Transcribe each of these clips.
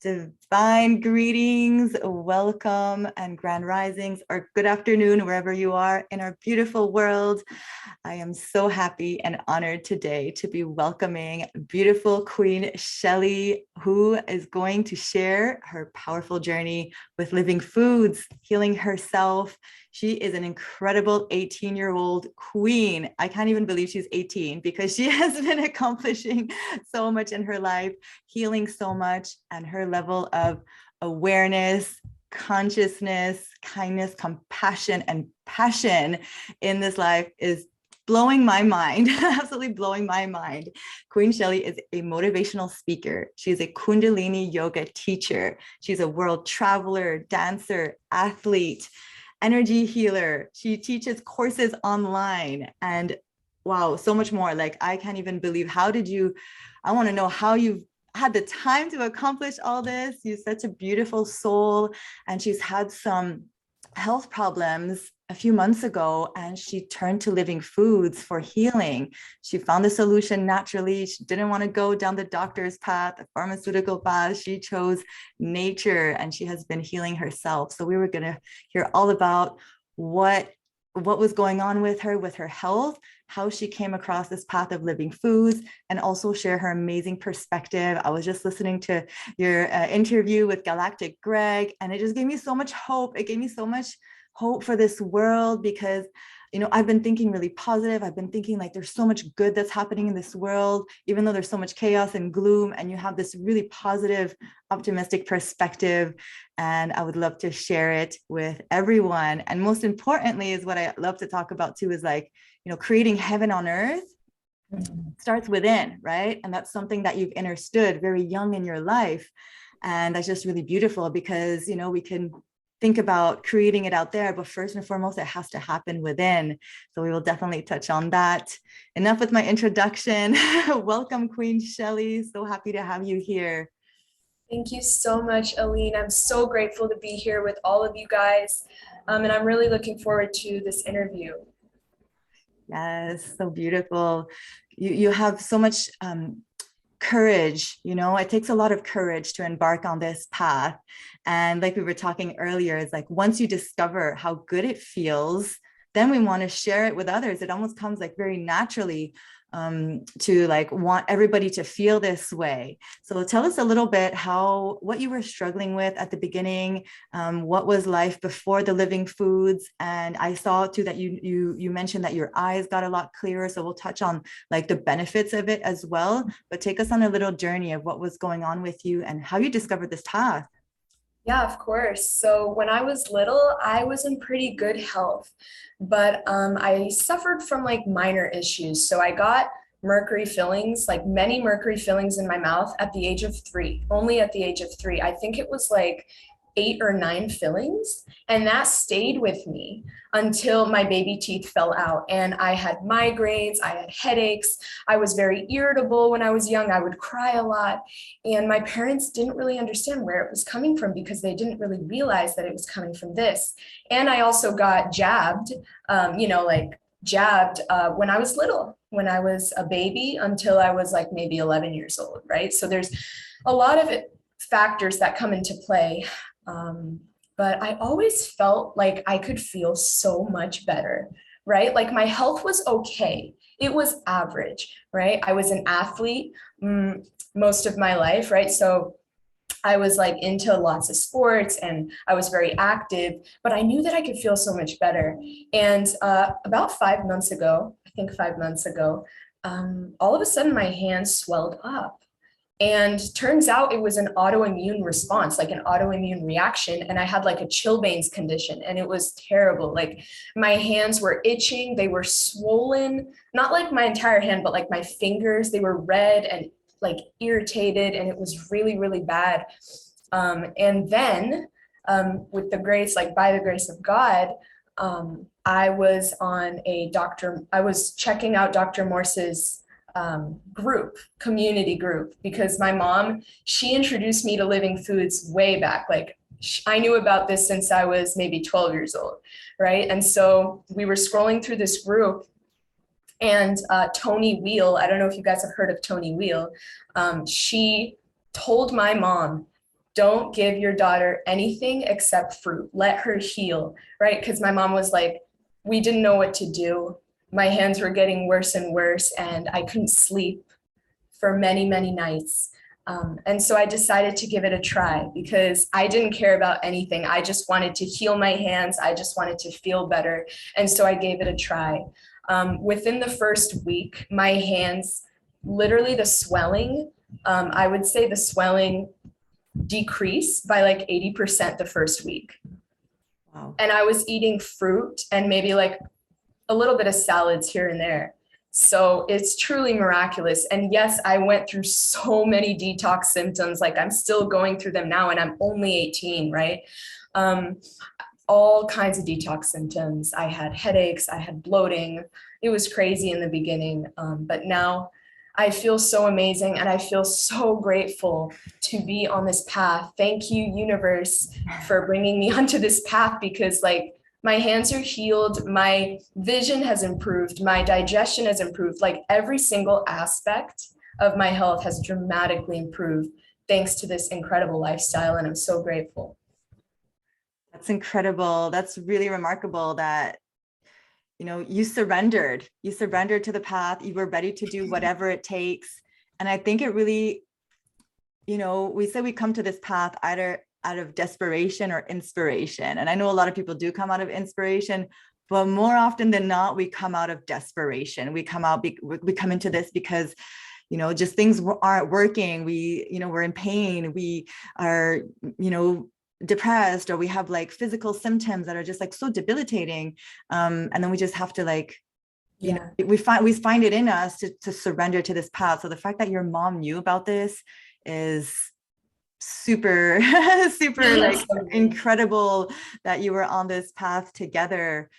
Divine greetings, welcome, and grand risings, or good afternoon, wherever you are in our beautiful world. I am so happy and honored today to be welcoming beautiful Queen Shelly, who is going to share her powerful journey with living foods, healing herself. She is an incredible 18-year-old queen. I can't even believe she's 18 because she has been accomplishing so much in her life, healing so much, and her level of awareness, consciousness, kindness, compassion, and passion in this life is blowing my mind, absolutely blowing my mind. Queen Shelly is a motivational speaker. She's a Kundalini Yoga teacher. She's a world traveler, dancer, athlete, energy healer. She teaches courses online and wow, so much more. Like, I can't even believe, I want to know how you've had the time to accomplish all this. You're such a beautiful soul. And she's had some health problems a few months ago, and she turned to living foods for healing. She found the solution naturally. She didn't want to go down the doctor's path, the pharmaceutical path. She chose nature, and she has been healing herself. So we were going to hear all about what was going on with her health, how she came across this path of living foods, and also share her amazing perspective. I was just listening to your interview with Galactic Greg, and it just gave me so much hope. It gave me so much hope for this world because, you know, I've been thinking really positive. I've been thinking like there's so much good that's happening in this world, even though there's so much chaos and gloom, and you have this really positive, optimistic perspective. And I would love to share it with everyone. And most importantly is what I love to talk about too, is like, you know, creating heaven on earth starts within, right? And that's something that you've understood very young in your life. And that's just really beautiful because, you know, we can think about creating it out there, but first and foremost, it has to happen within. So we will definitely touch on that. Enough with my introduction. Welcome, Queen Shelly. So happy to have you here. Thank you so much, Aline. I'm so grateful to be here with all of you guys. And I'm really looking forward to this interview. Yes, so beautiful. You have so much courage, you know, it takes a lot of courage to embark on this path. And like we were talking earlier, it's like once you discover how good it feels, then we want to share it with others. It almost comes like very naturally to like want everybody to feel this way. So tell us a little bit what you were struggling with at the beginning. What was life before the living foods? And I saw too that you mentioned that your eyes got a lot clearer. So we'll touch on like the benefits of it as well, but take us on a little journey of what was going on with you and how you discovered this path. Yeah, of course. So when I was little, I was in pretty good health, but I suffered from like minor issues. So I got mercury fillings, like many mercury fillings in my mouth at the age of 3, only at the age of 3. I think it was like 8 or 9 fillings, and that stayed with me until my baby teeth fell out. And I had migraines, I had headaches, I was very irritable when I was young, I would cry a lot, and my parents didn't really understand where it was coming from because they didn't really realize that it was coming from this. And I also got jabbed, when I was little, when I was a baby until I was like maybe 11 years old, right? So there's a lot of factors that come into play. But I always felt like I could feel so much better, right? Like my health was okay. It was average, right? I was an athlete most of my life, right? So I was like into lots of sports and I was very active, but I knew that I could feel so much better. And about 5 months ago, I think 5 months ago, all of a sudden my hands swelled up. And turns out it was an autoimmune response, like an autoimmune reaction. And I had like a Chilblains condition and it was terrible. Like my hands were itching, they were swollen, not like my entire hand, but like my fingers, they were red and like irritated, and it was really, really bad. And then with the grace, like by the grace of God, I was checking out Dr. Morse's community group, because my mom, she introduced me to living foods way back. Like I knew about this since I was maybe 12 years old, right? And so we were scrolling through this group, and Tony Wheel, I don't know if you guys have heard of Tony Wheel, she told my mom don't give your daughter anything except fruit. Let her heal, right? Because my mom was like, we didn't know what to do. My hands were getting worse and worse, and I couldn't sleep for many, many nights. And so I decided to give it a try because I didn't care about anything. I just wanted to heal my hands. I just wanted to feel better. And so I gave it a try. Within the first week, my hands, literally the swelling, I would say the swelling decreased by like 80% the first week. Wow. And I was eating fruit and maybe like a little bit of salads here and there. So it's truly miraculous. And yes, I went through so many detox symptoms. Like I'm still going through them now, and I'm only 18, right? All kinds of detox symptoms. I had headaches, I had bloating. It was crazy in the beginning. But now I feel so amazing, and I feel so grateful to be on this path. Thank you, universe, for bringing me onto this path, because like my hands are healed, my vision has improved, my digestion has improved, like every single aspect of my health has dramatically improved thanks to this incredible lifestyle, and I'm so grateful. That's incredible. That's really remarkable that, you know, you surrendered to the path. You were ready to do whatever it takes. And I think it really, you know, we say we come to this path either out of desperation or inspiration. And I know a lot of people do come out of inspiration, but more often than not, we come out of desperation. We come into this because, you know, just things aren't working. We're in pain. We are, you know, depressed, or we have like physical symptoms that are just like so debilitating. And then we just have to like, you know, we find it in us to surrender to this path. So the fact that your mom knew about this is super like incredible, that you were on this path together.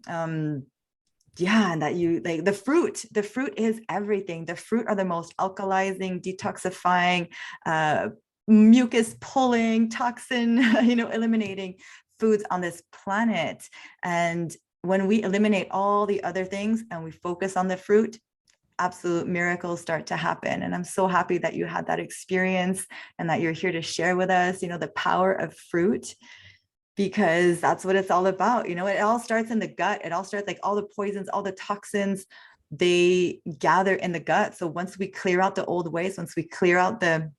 And that you like the fruit is everything. The fruit are the most alkalizing, detoxifying, mucus pulling, toxin, you know, eliminating foods on this planet. And when we eliminate all the other things and we focus on the fruit, absolute miracles start to happen. And I'm so happy that you had that experience and that you're here to share with us, you know, the power of fruit, because that's what it's all about. You know, it all starts in the gut. It all starts like all the poisons, all the toxins, they gather in the gut. So once we clear out the old waste, once we clear out the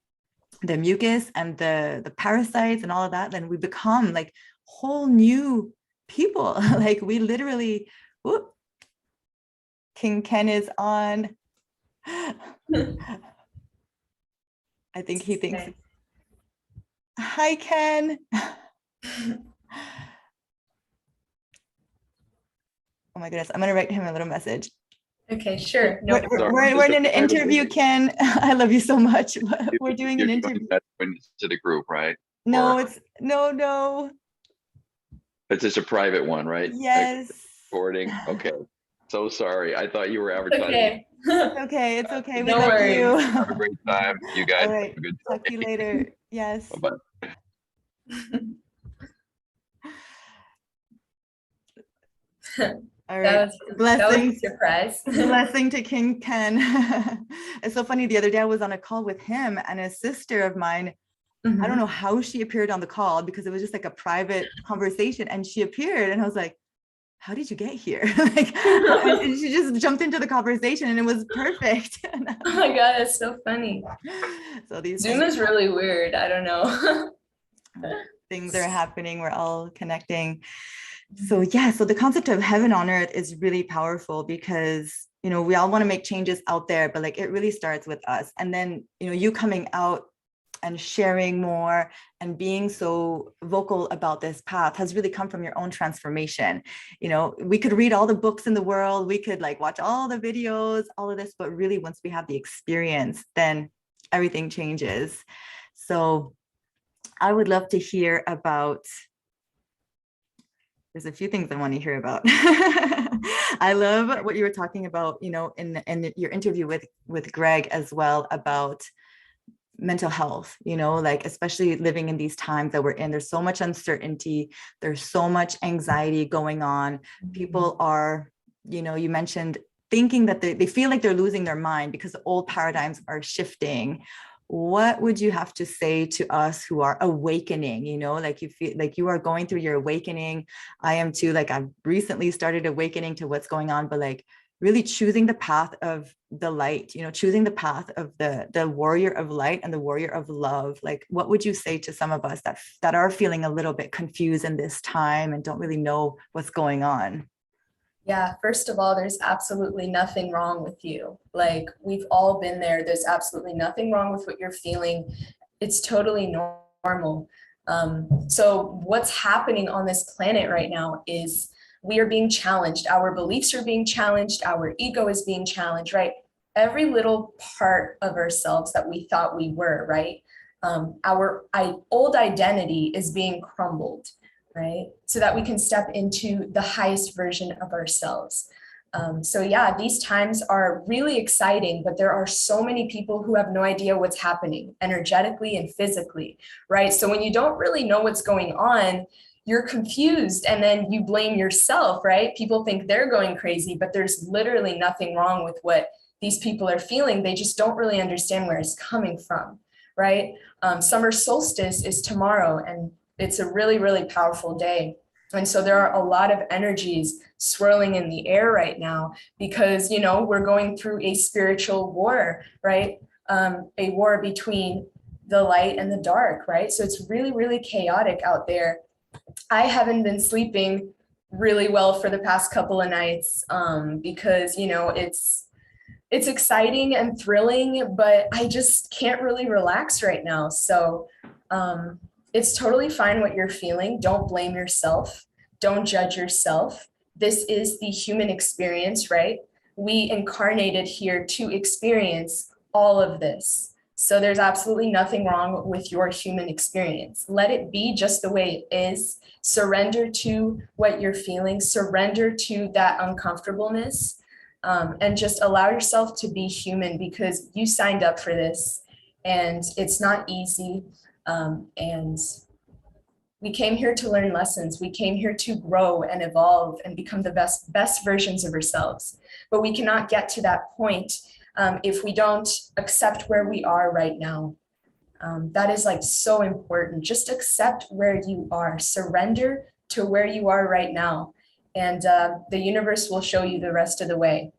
mucus and the parasites and all of that, then we become like whole new people. Like we literally, whoop, King Ken is on. I think he thinks, hi, Ken. Oh my goodness, I'm gonna write him a little message. Okay, sure. No, we're in an interview, Ken. I love you so much. We're doing an interview. To the group, right? No, it's no. It's just a private one, right? Yes. Recording. Okay. So sorry. I thought you were advertising. Okay. It's okay. We No love worries. you. Have a great time. You guys All right. have a good Talk to you later. Yes. Bye-bye. All right. Blessings. Surprise. Blessing to King Ken. It's so funny. The other day I was on a call with him and a sister of mine. I don't know how she appeared on the call, because it was just like a private conversation, and she appeared and I was like, how did you get here? Like, and she just jumped into the conversation and it was perfect. Oh my God, that's so funny. So these Zoom is really weird. I don't know. things are happening. We're all connecting. So yeah, so the concept of heaven on earth is really powerful, because, you know, we all want to make changes out there, but like it really starts with us. And then, you know, you coming out and sharing more and being so vocal about this path has really come from your own transformation. You know, we could read all the books in the world, we could like watch all the videos, all of this, but really once we have the experience, then everything changes. So I would love to hear about, there's a few things I want to hear about. I love what you were talking about, you know, in your interview with Greg as well, about mental health, you know, like especially living in these times that we're in, there's so much uncertainty, there's so much anxiety going on. People are, you know, you mentioned thinking that they feel like they're losing their mind because the old paradigms are shifting. what would you have to say to us who are awakening? You know, like you feel like you are going through your awakening. I am too. Like I've recently started awakening to what's going on, but like really choosing the path of the light, you know, choosing the path of the warrior of light and the warrior of love. Like, what would you say to some of us that are feeling a little bit confused in this time and don't really know what's going on? Yeah, first of all, there's absolutely nothing wrong with you. Like, we've all been there. There's absolutely nothing wrong with what you're feeling. It's totally normal. So what's happening on this planet right now is we are being challenged. Our beliefs are being challenged. Our ego is being challenged, right? Every little part of ourselves that we thought we were, right? Our old identity is being crumbled, right? So that we can step into the highest version of ourselves. So yeah, these times are really exciting, but there are so many people who have no idea what's happening energetically and physically, right? So when you don't really know what's going on, you're confused and then you blame yourself, right? People think they're going crazy, but there's literally nothing wrong with what these people are feeling. They just don't really understand where it's coming from, right? Summer solstice is tomorrow, and it's a really, really powerful day. And so there are a lot of energies swirling in the air right now because, you know, we're going through a spiritual war, right? A war between the light and the dark, right? So it's really, really chaotic out there. I haven't been sleeping really well for the past couple of nights because, you know, it's exciting and thrilling, but I just can't really relax right now. So it's totally fine what you're feeling. Don't blame yourself. Don't judge yourself. This is the human experience, right? We incarnated here to experience all of this. So there's absolutely nothing wrong with your human experience. Let it be just the way it is. Surrender to what you're feeling. Surrender to that uncomfortableness. And just allow yourself to be human because you signed up for this and it's not easy. And we came here to learn lessons. We came here to grow and evolve and become the best versions of ourselves. But we cannot get to that point if we don't accept where we are right now. That is like so important. Just accept where you are. Surrender to where you are right now. And the universe will show you the rest of the way.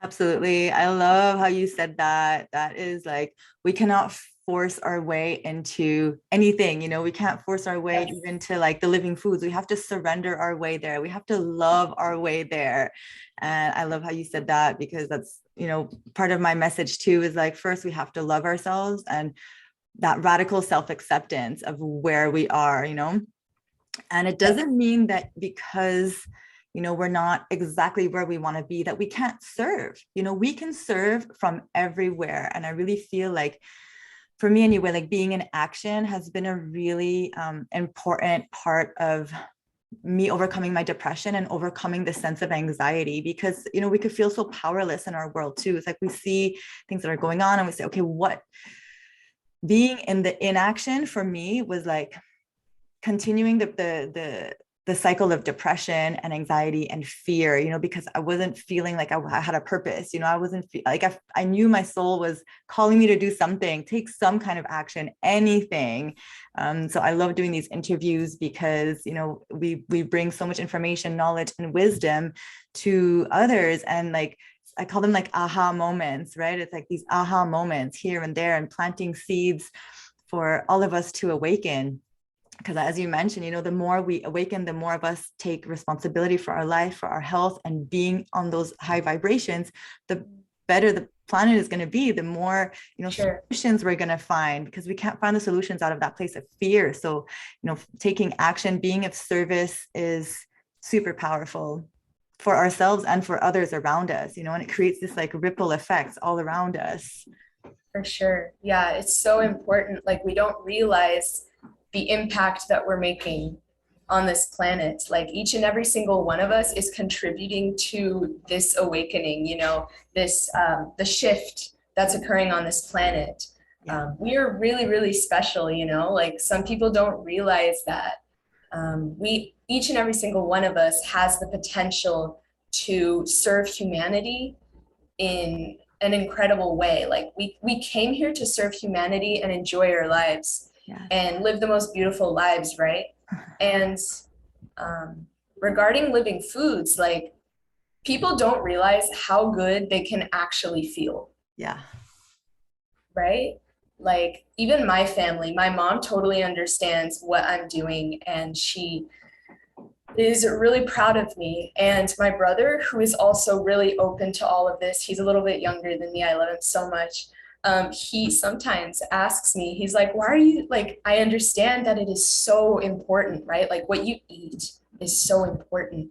Absolutely. I love how you said that. That is like, we cannot force our way into anything, you know, we can't force our way even to like the living foods. We have to surrender our way there. We have to love our way there. And I love how you said that because that's, you know, part of my message too is like, first we have to love ourselves and that radical self-acceptance of where we are, you know. And it doesn't mean that because, you know, we're not exactly where we want to be, that we can't serve. You know, we can serve from everywhere. And I really feel like, for me anyway, like being in action has been a really important part of me overcoming my depression and overcoming the sense of anxiety, because, you know, we could feel so powerless in our world too. It's like we see things that are going on and we say, okay, what? Being in the inaction for me was like continuing the cycle of depression and anxiety and fear, you know, because I wasn't feeling like I had a purpose, you know, I wasn't like, I knew my soul was calling me to do something, take some kind of action, anything. So I love doing these interviews because, you know, we bring so much information, knowledge, and wisdom to others. And like, I call them like aha moments, right? It's like these aha moments here and there and planting seeds for all of us to awaken. Because as you mentioned, you know, the more we awaken, the more of us take responsibility for our life, for our health, and being on those high vibrations, the better the planet is going to be, the more, you know, solutions we're going to find, because we can't find the solutions out of that place of fear. So, you know, taking action, being of service is super powerful for ourselves and for others around us, you know, and it creates this like ripple effects all around us. For sure. Yeah, it's so important. Like, we don't realize the impact that we're making on this planet. Like, each and every single one of us is contributing to this awakening, you know, this the shift that's occurring on this planet. We are really, really special, you know, like some people don't realize that. Each and every single one of us has the potential to serve humanity in an incredible way. Like we came here to serve humanity and enjoy our lives and live the most beautiful lives, right? And regarding living foods, like people don't realize how good they can actually feel. Yeah. Right? Like even my family, my mom totally understands what I'm doing, and she is really proud of me. And my brother, who is also really open to all of this, he's a little bit younger than me. I love him so much. He sometimes asks me, he's like, why are you like, I understand that it is so important, right? Like what you eat is so important,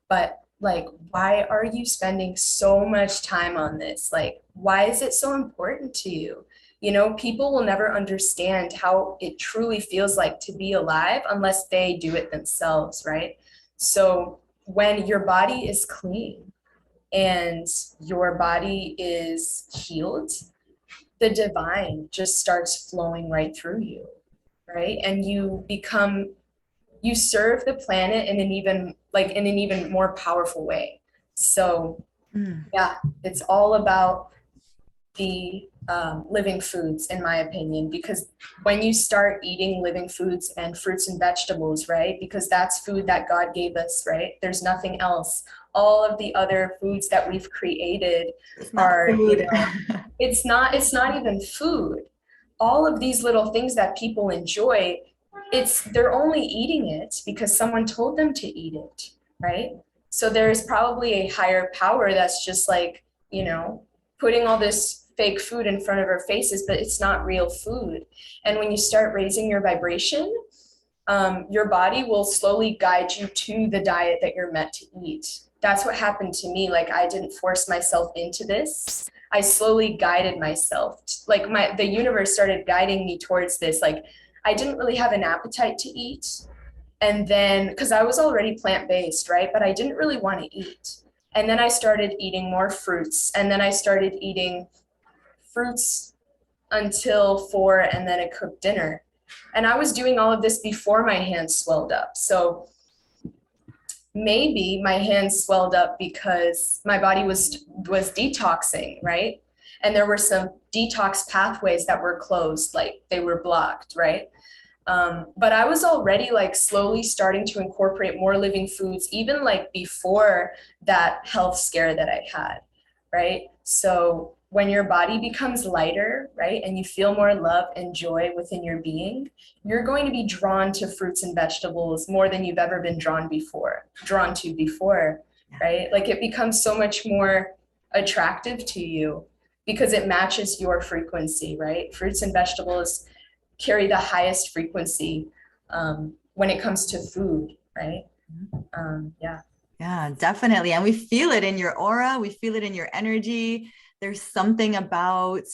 but like, why are you spending so much time on this? Like, why is it so important to you? You know, people will never understand how it truly feels like to be alive unless they do it themselves, right? So when your body is clean and your body is healed, the divine just starts flowing right through you, right? And you serve the planet in an even more powerful way. So yeah, it's all about the living foods, in my opinion, because when you start eating living foods and fruits and vegetables, right, because that's food that God gave us, right, there's nothing else. All of the other foods that we've created are, you know, it's not even food. All of these little things that people enjoy, they're only eating it because someone told them to eat it, right? So there's probably a higher power that's just like, you know, putting all this fake food in front of our faces, but it's not real food. And when you start raising your vibration, your body will slowly guide you to the diet that you're meant to eat. That's what happened to me. Like I didn't force myself into this. I slowly guided myself. Like the universe started guiding me towards this. Like I didn't really have an appetite to eat. And then, because I was already plant-based, right? But I didn't really want to eat. And then I started eating more fruits. And then I started eating fruits until 4 and then a cooked dinner. And I was doing all of this before my hands swelled up. So maybe my hands swelled up because my body was detoxing, right? And there were some detox pathways that were closed, like they were blocked, right? But I was already like slowly starting to incorporate more living foods, even like before that health scare that I had, right? So when your body becomes lighter, right, and you feel more love and joy within your being, you're going to be drawn to fruits and vegetables more than you've ever been drawn to before, right? Like it becomes so much more attractive to you because it matches your frequency, right? Fruits and vegetables carry the highest frequency when it comes to food, right? Yeah, definitely. And we feel it in your aura. We feel it in your energy. There's something about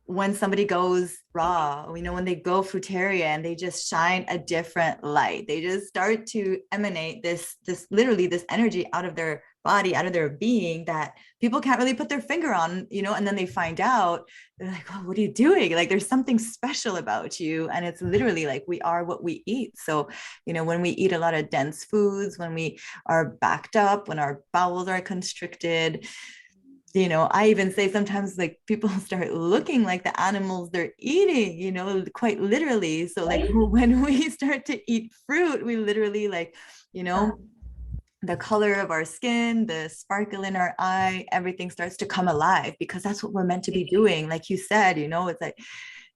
when somebody goes raw, you know, when they go fruitarian, they just shine a different light. They just start to emanate this literally this energy out of their body, out of their being that people can't really put their finger on, you know, and then they find out, they're like, oh, what are you doing? Like there's something special about you. And it's literally like we are what we eat. So, you know, when we eat a lot of dense foods, when we are backed up, when our bowels are constricted, you know, I even say sometimes like people start looking like the animals they're eating, you know, quite literally. So like when we start to eat fruit, we literally like, you know, the color of our skin, the sparkle in our eye, everything starts to come alive because that's what we're meant to be doing. Like you said, you know, it's like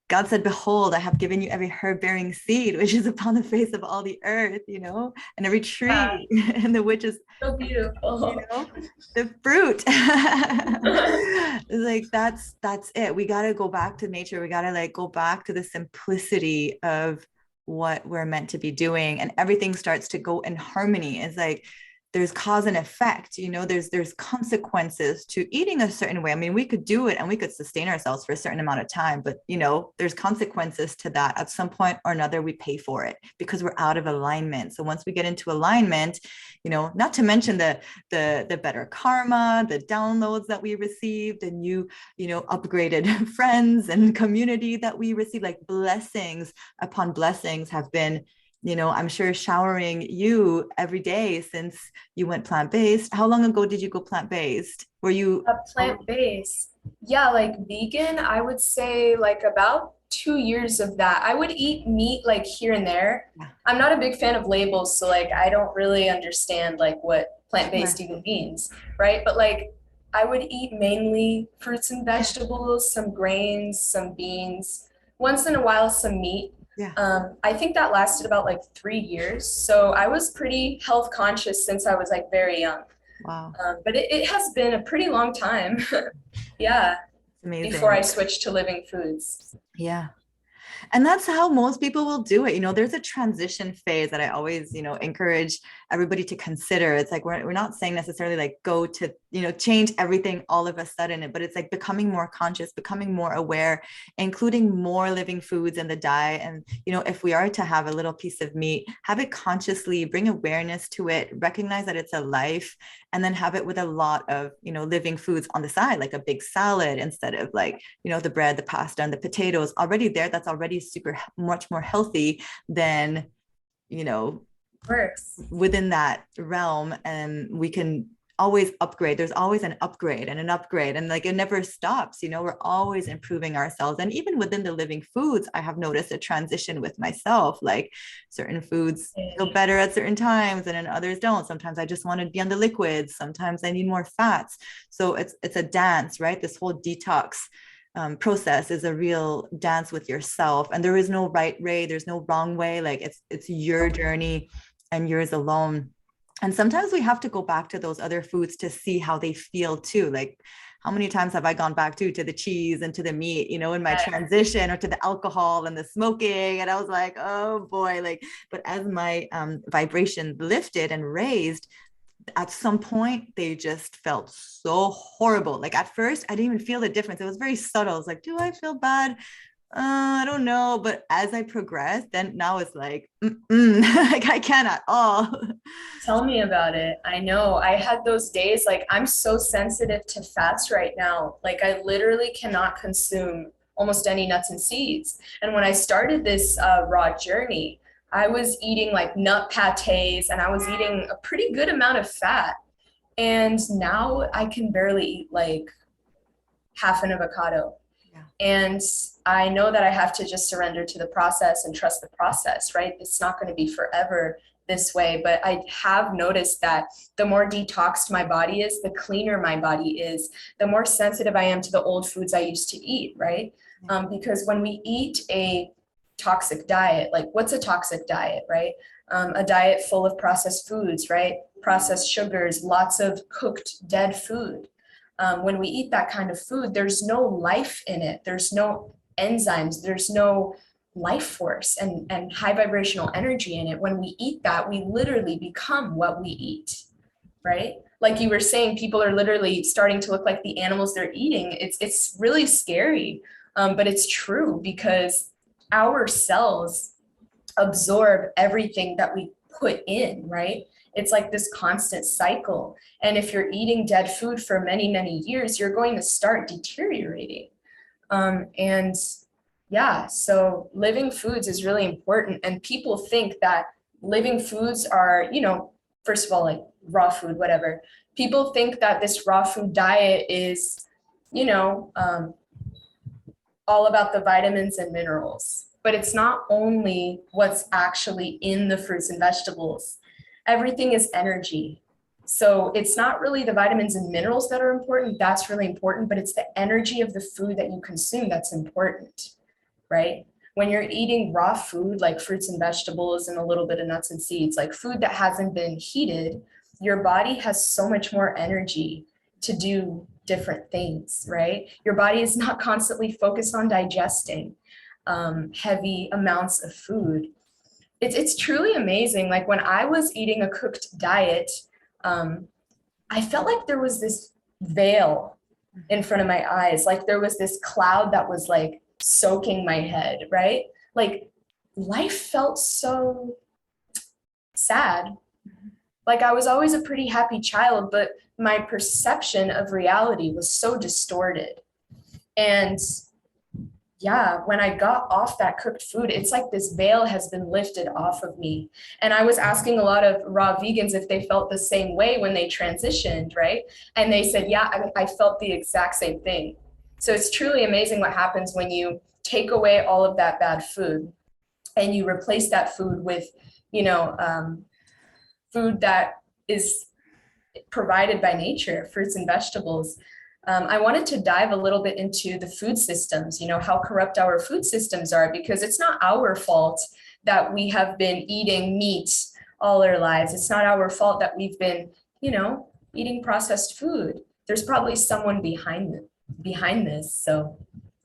God said, behold, I have given you every herb bearing seed, which is upon the face of all the earth, you know, and every tree and the which is so beautiful, you know, the fruit. Like that's it. We got to go back to nature. We got to like go back to the simplicity of what we're meant to be doing. And everything starts to go in harmony. It's like, there's cause and effect, you know, there's consequences to eating a certain way. I mean, we could do it and we could sustain ourselves for a certain amount of time, but you know, there's consequences to that. At some point or another, we pay for it because we're out of alignment. So once we get into alignment, you know, not to mention the better karma, the downloads that we received, and you know, upgraded friends and community that we received, like blessings upon blessings have been I'm sure showering you every day since you went plant-based. How long ago did you go plant-based? Were you A plant-based? Yeah, like vegan, I would say like about 2 years of that. I would eat meat like here and there. Yeah. I'm not a big fan of labels, so like I don't really understand like what plant-based Sure. even means, right? But like I would eat mainly fruits and vegetables, some grains, some beans, once in a while some meat. Yeah. I think that lasted about like 3 years. So I was pretty health conscious since I was like very young. Wow. But it has been a pretty long time. Yeah, before I Amazing. switched to living foods. Yeah. And that's how most people will do it. There's a transition phase that I always, encourage everybody to consider. It's like, we're not saying necessarily like go to, change everything all of a sudden, but it's like becoming more conscious, becoming more aware, including more living foods in the diet. And, if we are to have a little piece of meat, have it consciously, bring awareness to it, recognize that it's a life, and then have it with a lot of, living foods on the side, like a big salad instead of like, the bread, the pasta, and the potatoes already there. That's already super much more healthy than, Works. within that realm. And we can always upgrade. There's always an upgrade and an upgrade, and like it never stops. We're always improving ourselves. And even within the living foods, I have noticed a transition with myself. Like certain foods feel better at certain times and then others don't. Sometimes I just want to be on the liquids, sometimes I need more fats. So it's a dance, right? This whole detox process is a real dance with yourself, and there is no right way, there's no wrong way. Like it's your journey and yours alone. And sometimes we have to go back to those other foods to see how they feel too. Like how many times have I gone back to the cheese and to the meat, in my transition, or to the alcohol and the smoking? And I was like, oh boy, like, but as my vibration lifted and raised, at some point they just felt so horrible. Like at first I didn't even feel the difference. It was very subtle. It's like, do I feel bad? I don't know. But as I progressed, then now it's like, like I can't at all. Tell me about it. I know I had those days, like I'm so sensitive to fats right now. Like I literally cannot consume almost any nuts and seeds. And when I started this raw journey, I was eating like nut pates and I was eating a pretty good amount of fat. And now I can barely eat like half an avocado. Yeah. And I know that I have to just surrender to the process and trust the process, right? It's not going to be forever this way, but I have noticed that the more detoxed my body is, the cleaner my body is, the more sensitive I am to the old foods I used to eat, right? Because when we eat a toxic diet, like what's a toxic diet, right? A diet full of processed foods, right? Processed sugars, lots of cooked dead food. When we eat that kind of food, there's no life in it. There's no enzymes. There's no life force and high vibrational energy in it. When we eat that, we literally become what we eat, right? Like you were saying, people are literally starting to look like the animals they're eating. It's really scary, but it's true because our cells absorb everything that we put in, right? It's like this constant cycle. And if you're eating dead food for many, many years, you're going to start deteriorating. And yeah, so living foods is really important. And people think that living foods are, first of all, like raw food, whatever. People think that this raw food diet is, all about the vitamins and minerals. But it's not only what's actually in the fruits and vegetables. Everything is energy. So it's not really the vitamins and minerals that are important. That's really important, but it's the energy of the food that you consume that's important, right? When you're eating raw food, like fruits and vegetables and a little bit of nuts and seeds, like food that hasn't been heated, your body has so much more energy to do different things, right? Your body is not constantly focused on digesting heavy amounts of food. It's truly amazing. Like when I was eating a cooked diet, I felt like there was this veil in front of my eyes. Like there was this cloud that was like soaking my head, right? Like life felt so sad. Like I was always a pretty happy child, but my perception of reality was so distorted. And yeah, when I got off that cooked food, it's like this veil has been lifted off of me. And I was asking a lot of raw vegans if they felt the same way when they transitioned, right? And they said, yeah, I felt the exact same thing. So it's truly amazing what happens when you take away all of that bad food and you replace that food with, you know, food that is provided by nature, fruits and vegetables. I wanted to dive a little bit into the food systems, you know, how corrupt our food systems are, because it's not our fault that we have been eating meat all our lives. It's not our fault that we've been, you know, eating processed food. There's probably someone behind this. So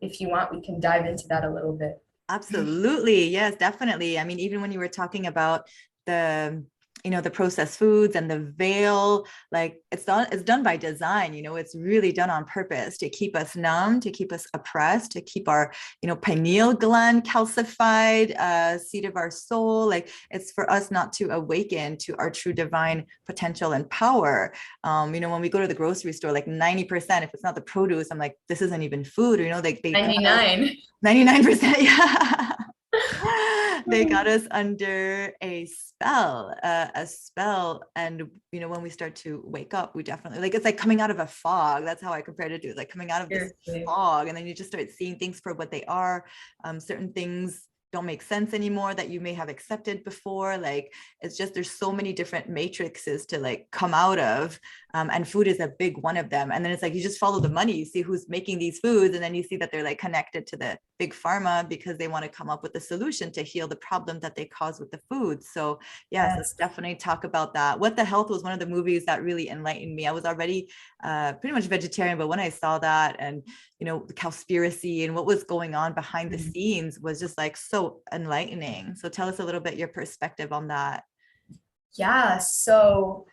if you want, we can dive into that a little bit. Absolutely. Yes, definitely. I mean, even when you were talking about the, the processed foods and the veil, like it's done by design, it's really done on purpose to keep us numb, to keep us oppressed, to keep our, pineal gland calcified, seat of our soul. Like it's for us not to awaken to our true divine potential and power. When we go to the grocery store, like 90%, if it's not the produce, I'm like, this isn't even food, like they 99%. Yeah. They got us under a spell. And, when we start to wake up, we definitely, like, it's like coming out of a fog. That's how I compared it to, like coming out of this fog. And then you just start seeing things for what they are. Certain things don't make sense anymore that you may have accepted before. Like, it's just, there's so many different matrices to like come out of. And food is a big one of them. And then it's like, you just follow the money, you see who's making these foods. And then you see that they're like connected to the big pharma because they want to come up with a solution to heal the problem that they cause with the food. So yes, let's definitely talk about that. What the Health was one of the movies that really enlightened me. I was already pretty much vegetarian, but when I saw that and, the cowspiracy and what was going on behind the scenes was just like so enlightening. So tell us a little bit your perspective on that. Yeah, so,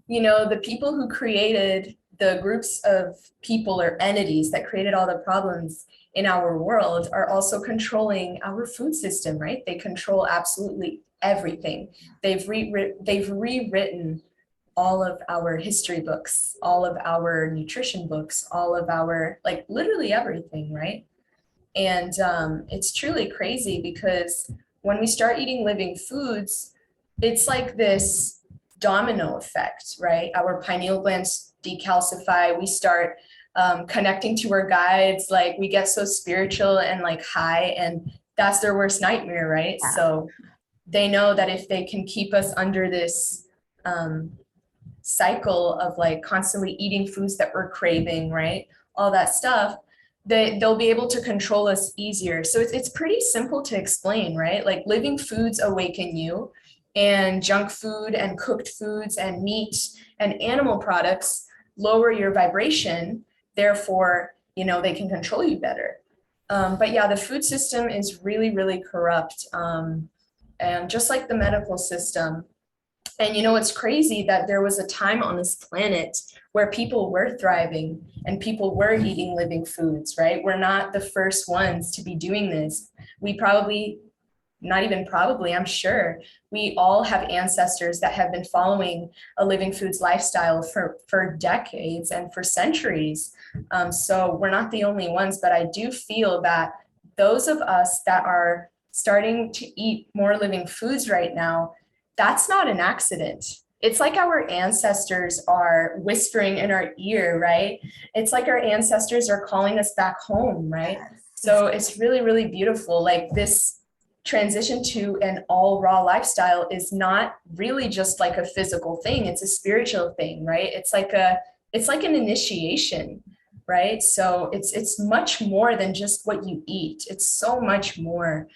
the people who created the groups of people or entities that created all the problems in our world are also controlling our food system, right? They control absolutely everything. They've rewritten all of our history books, all of our nutrition books, all of our, like literally everything, right? And it's truly crazy because when we start eating living foods, it's like this domino effect, right? Our pineal glands decalcify. We start connecting to our guides. Like we get so spiritual and like high, and that's their worst nightmare, right? Yeah. So they know that if they can keep us under this cycle of like constantly eating foods that we're craving, right? All that stuff, they'll be able to control us easier. So it's pretty simple to explain, right? Like living foods awaken you, and junk food and cooked foods and meat and animal products lower your vibration. Therefore, they can control you better. But yeah, the food system is really, really corrupt. And just like the medical system. And it's crazy that there was a time on this planet where people were thriving and people were eating living foods, right? We're not the first ones to be doing this. We probably, not even probably, I'm sure, we all have ancestors that have been following a living foods lifestyle for decades and for centuries. So we're not the only ones, but I do feel that those of us that are starting to eat more living foods right now, that's not an accident. It's like our ancestors are whispering in our ear, right? It's like our ancestors are calling us back home, right? So it's really, really beautiful. Like this transition to an all raw lifestyle is not really just like a physical thing. It's a spiritual thing, right? It's like an initiation, right? So it's much more than just what you eat. It's so much more,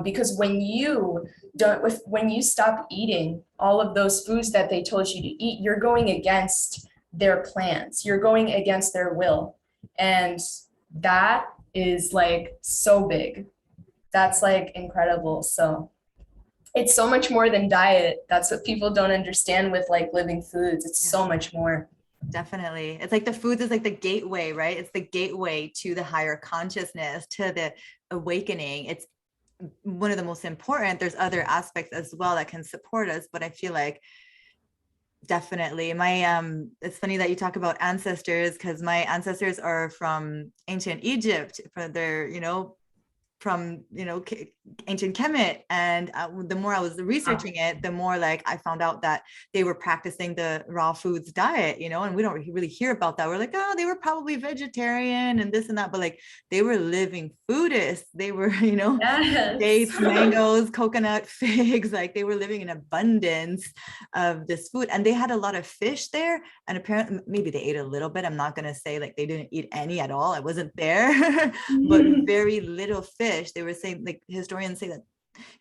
because when you stop eating all of those foods that they told you to eat, you're going against their plans. You're going against their will, and that is like so big. That's like incredible. So it's so much more than diet. That's what people don't understand with like living foods. It's so much more. Definitely. It's like the foods is like the gateway, right? It's the gateway to the higher consciousness, to the awakening. It's one of the most important. There's other aspects as well that can support us, but I feel like definitely it's funny that you talk about ancestors, because my ancestors are from ancient Egypt. For their, from, ancient Kemet. And the more I was researching it, the more like I found out that they were practicing the raw foods diet, and we don't really hear about that. We're like, oh, they were probably vegetarian and this and that, but like they were living foodists. They were, Yes. dates, mangoes, coconut, figs, like they were living in abundance of this food. And they had a lot of fish there. And apparently maybe they ate a little bit. I'm not going to say like they didn't eat any at all. I wasn't there, but very little fish. They were saying, like historians say that,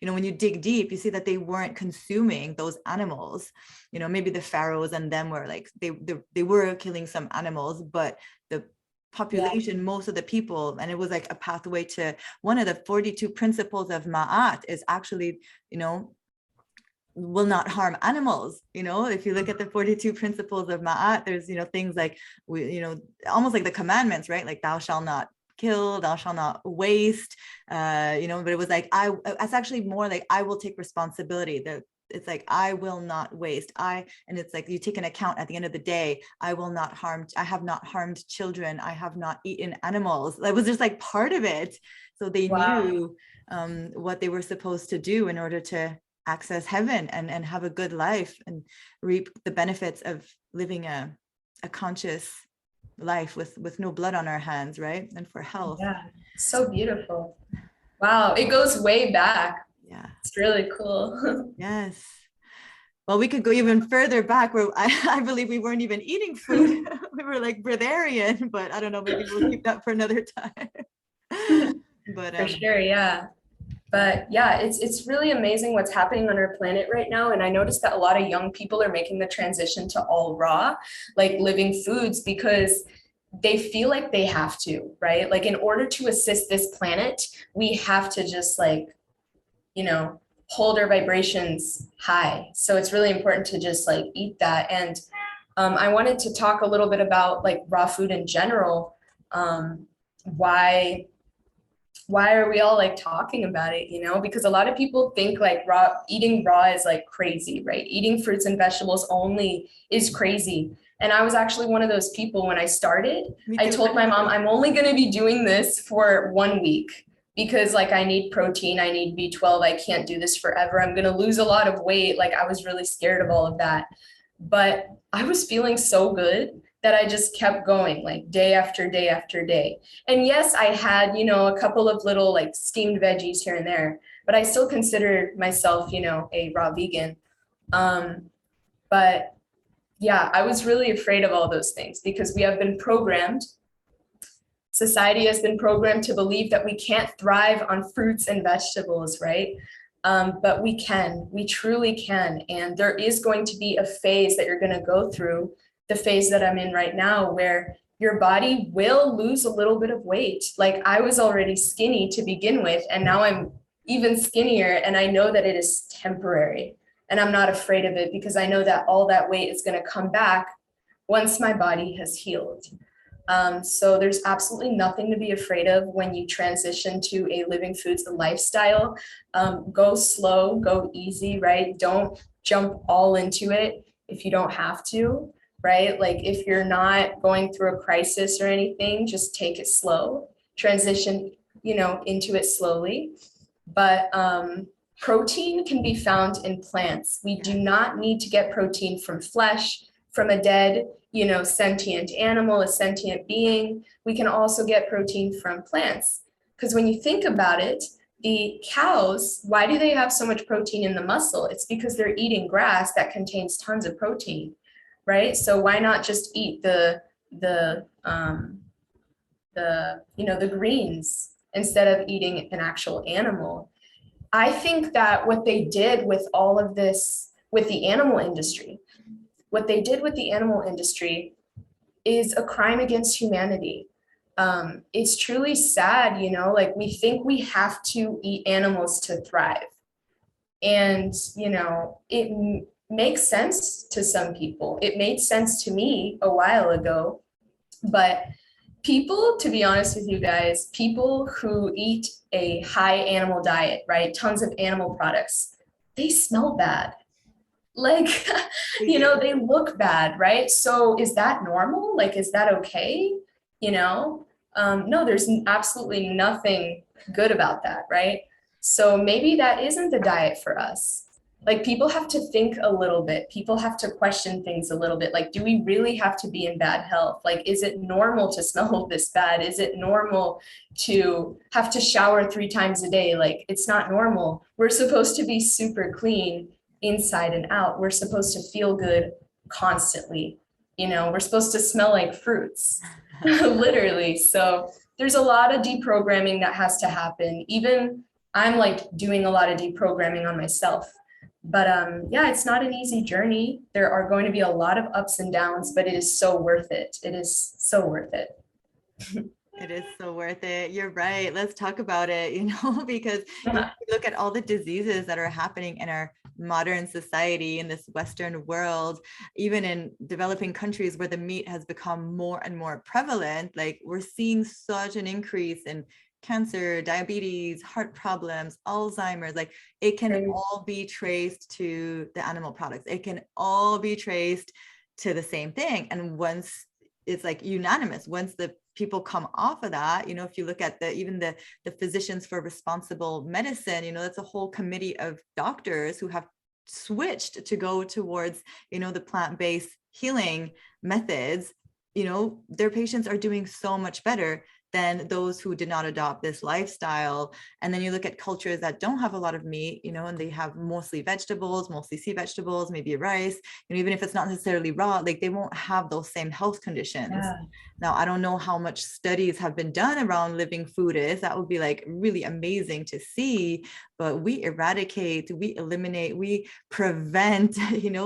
when you dig deep, you see that they weren't consuming those animals. Maybe the pharaohs and them were like, they were killing some animals, but the population, most of the people, and it was like a pathway to one of the 42 principles of Ma'at is actually, will not harm animals. If you look at the 42 principles of Ma'at, there's, things like, almost like the commandments, right? Like thou shalt not kill, thou shalt not waste, but it was like, it's actually more like, I will take responsibility. It's like, I will not waste. And it's like, you take an account at the end of the day, I have not harmed children. I have not eaten animals. That was just like part of it. So they knew what they were supposed to do in order to access heaven and have a good life and reap the benefits of living a conscious life with no blood on our hands, right? And for health. Yeah, so beautiful. Wow, it goes way back. Yeah, it's really cool. Yes. Well, we could go even further back where I believe we weren't even eating food. We were like breatharian, but I don't know, maybe we'll keep that for another time. But for sure, yeah. But yeah, it's really amazing what's happening on our planet right now. And I noticed that a lot of young people are making the transition to all raw, like living foods, because they feel like they have to, right? Like in order to assist this planet, we have to just like, hold our vibrations high. So it's really important to just like eat that. And I wanted to talk a little bit about like raw food in general. Why are we all like talking about it, because a lot of people think like eating raw is like crazy, right? Eating fruits and vegetables only is crazy. And I was actually one of those people when I started. I told my mom, I'm only going to be doing this for 1 week because like I need protein, I need B12. I can't do this forever. I'm going to lose a lot of weight. Like I was really scared of all of that, but I was feeling so good that I just kept going like day after day after day. And yes, I had, a couple of little like steamed veggies here and there, but I still considered myself, a raw vegan. But yeah, I was really afraid of all those things because we have been programmed. Society has been programmed to believe that we can't thrive on fruits and vegetables, right? But we truly can. And there is going to be a phase that you're going to go through, the phase that I'm in right now, where your body will lose a little bit of weight. Like I was already skinny to begin with, and now I'm even skinnier. And I know that it is temporary. And I'm not afraid of it because I know that all that weight is going to come back once my body has healed. So there's absolutely nothing to be afraid of when you transition to a living foods and lifestyle. Go slow, go easy, right? Don't jump all into it if you don't have to, right? Like if you're not going through a crisis or anything, just take it slow, transition, into it slowly. But protein can be found in plants. We do not need to get protein from flesh, from a dead, sentient animal, a sentient being. We can also get protein from plants. Because when you think about it, the cows, why do they have so much protein in the muscle? It's because they're eating grass that contains tons of protein, right? So why not just eat the greens instead of eating an actual animal? I think that what they did with all of this, with the animal industry, is a crime against humanity. It's truly sad, like we think we have to eat animals to thrive. And, it makes sense to some people. It made sense to me a while ago, but people, to be honest with you guys, people who eat a high animal diet, right? Tons of animal products, they smell bad. Like, they look bad, right? So is that normal? Like, is that okay? No, there's absolutely nothing good about that, right? So maybe that isn't the diet for us. Like, people have to think a little bit. People have to question things a little bit. Like, do we really have to be in bad health? Like, is it normal to smell this bad? Is it normal to have to shower 3 times a day? Like, it's not normal. We're supposed to be super clean inside and out. We're supposed to feel good constantly. You know, we're supposed to smell like fruits, literally. So there's a lot of deprogramming that has to happen. Even I'm like doing a lot of deprogramming on myself. But yeah, it's not an easy journey. There are going to be a lot of ups and downs, but it is so worth it. It is so worth it. It is so worth it. You're right. Let's talk about it, because if you look at all the diseases that are happening in our modern society, in this Western world, even in developing countries where the meat has become more and more prevalent, like we're seeing such an increase in cancer, diabetes, heart problems, Alzheimer's. Like, it can all be traced to the animal products. It can all be traced to the same thing. And once it's like unanimous, once the people come off of that, if you look at even the Physicians for Responsible Medicine, that's a whole committee of doctors who have switched to go towards, the plant-based healing methods. Their patients are doing so much better than those who did not adopt this lifestyle. And then you look at cultures that don't have a lot of meat, and they have mostly vegetables, mostly sea vegetables, maybe rice, and even if it's not necessarily raw, like they won't have those same health conditions. Yeah. Now, I don't know how much studies have been done around living foodists. That would be like really amazing to see, but we eradicate, we eliminate, we prevent,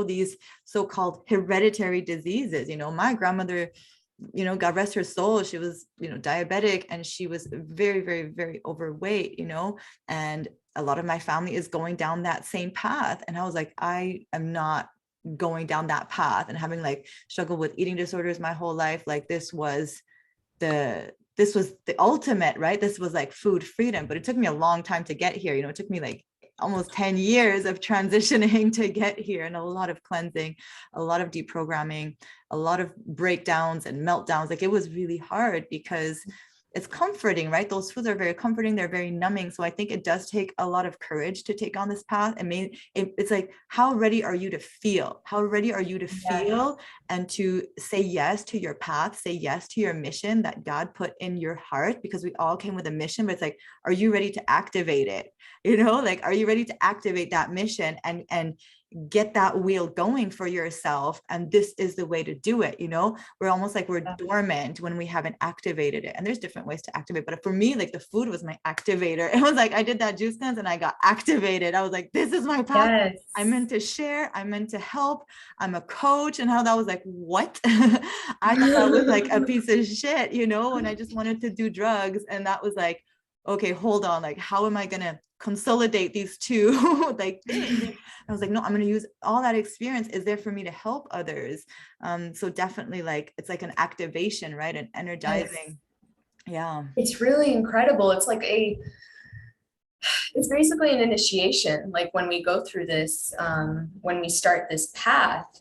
these so-called hereditary diseases. My grandmother, God rest her soul, she was, diabetic, and she was very, very, very overweight, and a lot of my family is going down that same path. And I was like, I am not going down that path. And having like struggled with eating disorders my whole life, like this was the ultimate, right? This was like food freedom, but it took me a long time to get here. It took me like almost 10 years of transitioning to get here, and a lot of cleansing, a lot of deprogramming, a lot of breakdowns and meltdowns. Like, it was really hard because it's comforting, right? Those foods are very comforting. They're very numbing. So I think it does take a lot of courage to take on this path. It's like, how ready are you to feel? How ready are you to feel and to say yes to your path, say yes to your mission that God put in your heart? Because we all came with a mission, but it's like, are you ready to activate it? Like, are you ready to activate that mission and get that wheel going for yourself? And this is the way to do it. We're almost like we're dormant when we haven't activated it. And there's different ways to activate, but for me, like, the food was my activator. It was like, I did that juice cleanse and I got activated. I was like, this is my path. Yes. I'm meant to share. I'm meant to help. I'm a coach. And how that was like, what? I thought that was like a piece of shit, and I just wanted to do drugs. And that was like, okay, hold on. Like, how am I going to consolidate these two like things? I was like, no, I'm going to use all that experience is there for me to help others. So definitely, like, it's like an activation, right? And energizing. Yes. Yeah. It's really incredible. It's like it's basically an initiation. Like, when we go through this, when we start this path,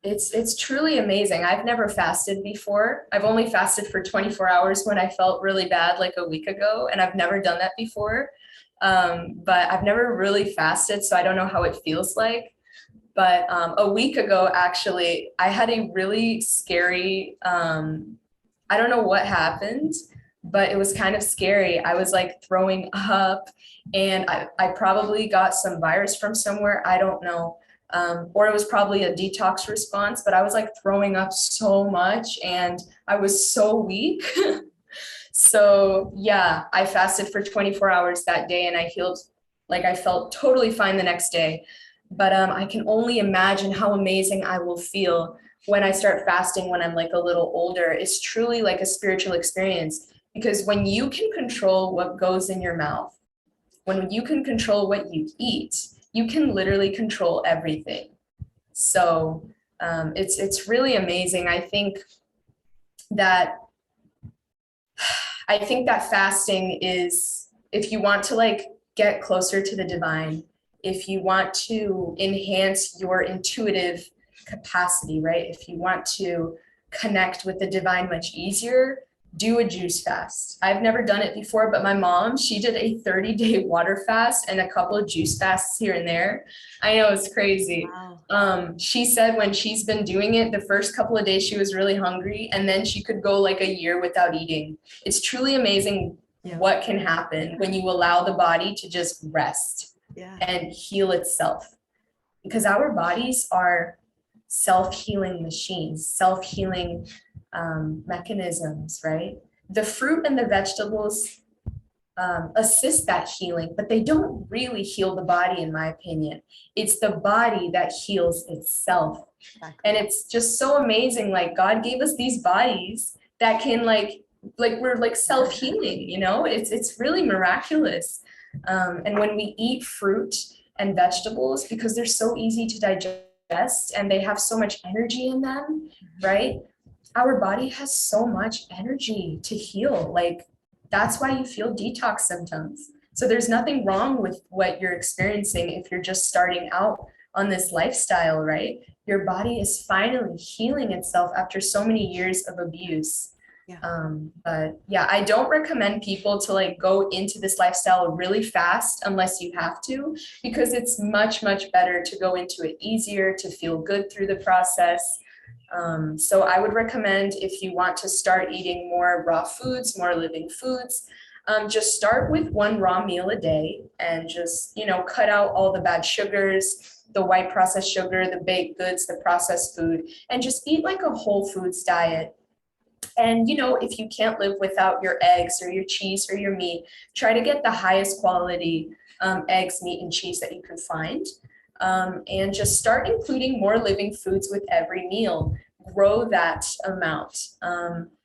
it's truly amazing. I've never fasted before. I've only fasted for 24 hours when I felt really bad, like a week ago, and I've never done that before. But I've never really fasted, so I don't know how it feels like. But a week ago, actually, I had a really scary, I don't know what happened, but it was kind of scary. I was like throwing up, and I probably got some virus from somewhere. I don't know. Or it was probably a detox response, but I was like throwing up so much and I was so weak. So yeah, I fasted for 24 hours that day and I felt totally fine the next day. But I can only imagine how amazing I will feel when I start fasting when I'm like a little older. It's truly like a spiritual experience, because when you can control what goes in your mouth, when you can control what you eat, you can literally control everything. So it's really amazing. I think that fasting is, if you want to like get closer to the divine, if you want to enhance your intuitive capacity, right? If you want to connect with the divine much easier, do a juice fast. I've never done it before, but my mom, she did a 30-day water fast and a couple of juice fasts here and there. I know, it's crazy. Wow. She said when she's been doing it, the first couple of days she was really hungry, and then she could go like a year without eating. It's truly amazing what can happen when you allow the body to just rest and heal itself. Because our bodies are self-healing machines, self-healing mechanisms, right? The fruit and the vegetables assist that healing, but they don't really heal the body, in my opinion. It's the body that heals itself. Exactly. And it's just so amazing. Like, God gave us these bodies that can like we're like self-healing, you know, it's really miraculous. And when we eat fruit and vegetables, because they're so easy to digest and they have so much energy in them, right? Our body has so much energy to heal. Like, that's why you feel detox symptoms. So there's nothing wrong with what you're experiencing if you're just starting out on this lifestyle, right? Your body is finally healing itself after so many years of abuse. But yeah, I don't recommend people to like go into this lifestyle really fast unless you have to, because it's much, much better to go into it easier, to feel good through the process. So I would recommend, if you want to start eating more raw foods, more living foods, just start with one raw meal a day and just, you know, cut out all the bad sugars, the white processed sugar, the baked goods, the processed food, and just eat like a whole foods diet. And, you know, if you can't live without your eggs or your cheese or your meat, try to get the highest quality eggs, meat, and cheese that you can find. And just start including more living foods with every meal. Grow that amount.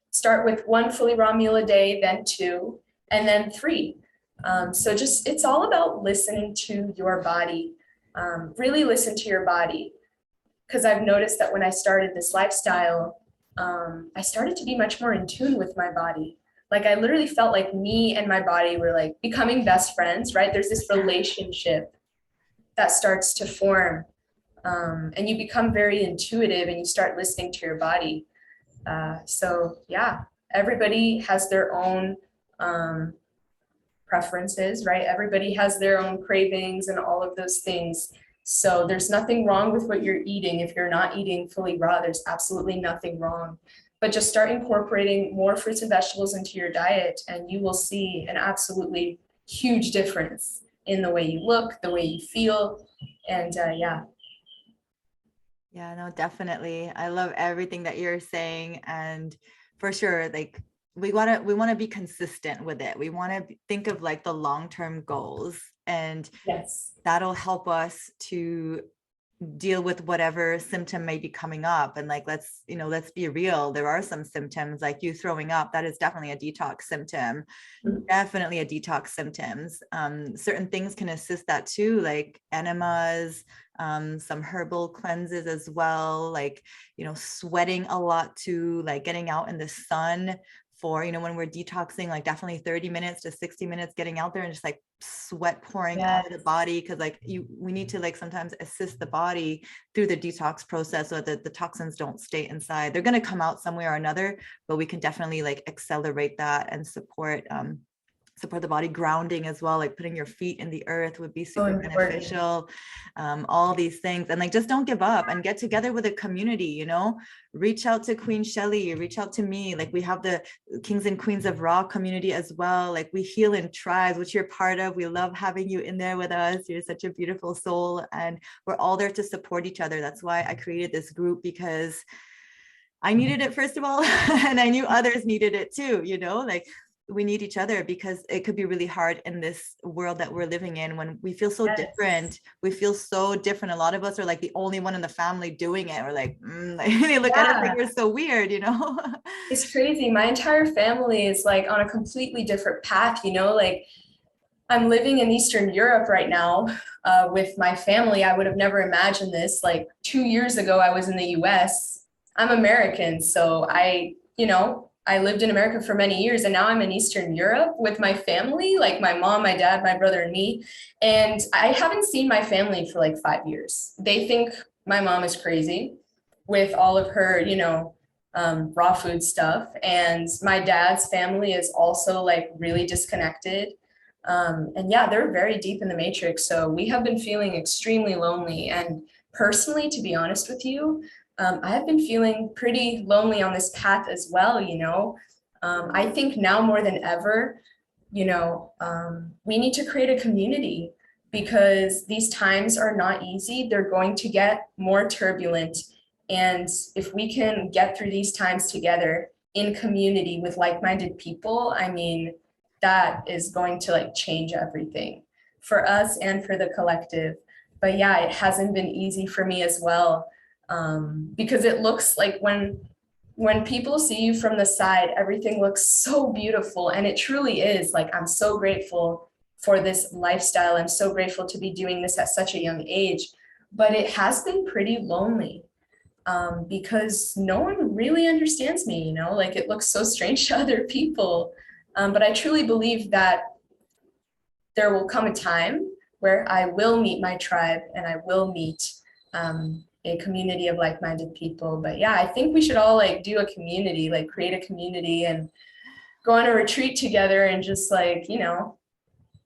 Start with one fully raw meal a day, then 2, and then 3. So just, it's all about listening to your body. Really listen to your body. Because I've noticed that when I started this lifestyle, I started to be much more in tune with my body. Like, I literally felt like me and my body were like becoming best friends, right? There's this relationship that starts to form, and you become very intuitive and you start listening to your body. So yeah, everybody has their own preferences, right? Everybody has their own cravings and all of those things. So there's nothing wrong with what you're eating. If you're not eating fully raw, there's absolutely nothing wrong. But just start incorporating more fruits and vegetables into your diet, and you will see an absolutely huge difference in the way you look, the way you feel. And yeah. Yeah, no, definitely. I love everything that you're saying. And for sure, like, we want to be consistent with it. We want to think of like the long-term goals, and Yes, that'll help us to deal with whatever symptom may be coming up. And like, let's be real. There are some symptoms, like you throwing up, that is definitely a detox symptom. Definitely a detox symptoms. Certain things can assist that too, like enemas, some herbal cleanses as well, like, you know, sweating a lot too, like getting out in the sun for, you know, when we're detoxing, like definitely 30 minutes to 60 minutes, getting out there and just like sweat pouring out of the body. Cause like we need to like sometimes assist the body through the detox process so that the toxins don't stay inside. They're going to come out some way or another, but we can definitely like accelerate that and support the body. Grounding as well, like putting your feet in the earth would be super beneficial. All these things. And like, just don't give up and get together with a community, you know, reach out to Queen Shelly, reach out to me. Like, we have the Kings and Queens of Raw community as well. Like, we heal in tribes, which you're part of. We love having you in there with us. You're such a beautiful soul, and we're all there to support each other. That's why I created this group, because I needed it, first of all, and I knew others needed it too, you know, like, we need each other, because it could be really hard in this world that we're living in, when we feel so different. We feel so different. A lot of us are like the only one in the family doing it. We're like, like they look at us like we're so weird, you know? It's crazy. My entire family is like on a completely different path, you know, like I'm living in Eastern Europe right now with my family. I would have never imagined this. Like 2 years ago, I was in the US. I'm American. So I lived in America for many years, and now I'm in Eastern Europe with my family, like my mom, my dad, my brother, and me. And I haven't seen my family for like 5 years. They think my mom is crazy with all of her, you know, raw food stuff. And my dad's family is also like really disconnected. And yeah, they're very deep in the matrix. So we have been feeling extremely lonely. And personally, to be honest with you, I have been feeling pretty lonely on this path as well. I think now more than ever, we need to create a community, because these times are not easy. They're going to get more turbulent. And if we can get through these times together in community with like-minded people, I mean, that is going to like change everything for us and for the collective. But yeah, it hasn't been easy for me as well, because it looks like when people see you from the side, everything looks so beautiful, and it truly is. Like, I'm so grateful for this lifestyle. I'm so grateful to be doing this at such a young age, but it has been pretty lonely, because no one really understands me, like it looks so strange to other people. But I truly believe that there will come a time where I will meet my tribe, and I will meet a community of like-minded people. But yeah, I think we should all like do a community, like create a community and go on a retreat together and just like,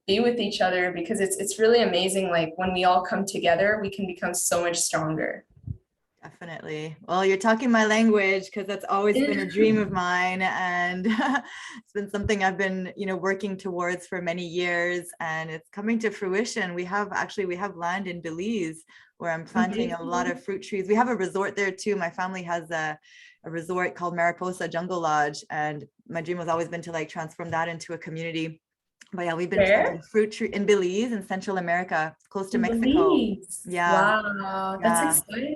be with each other, because it's really amazing. Like when we all come together, we can become so much stronger. Definitely. Well, you're talking my language, because that's always been a dream of mine. And it's been something I've been, working towards for many years, and it's coming to fruition. We have land in Belize where I'm planting a lot of fruit trees. We have a resort there too. My family has a resort called Mariposa Jungle Lodge, and my dream has always been to like transform that into a community. But yeah, we've been planting fruit tree in Belize, in Central America, close to Mexico. Belize. Yeah. Wow, that's exciting.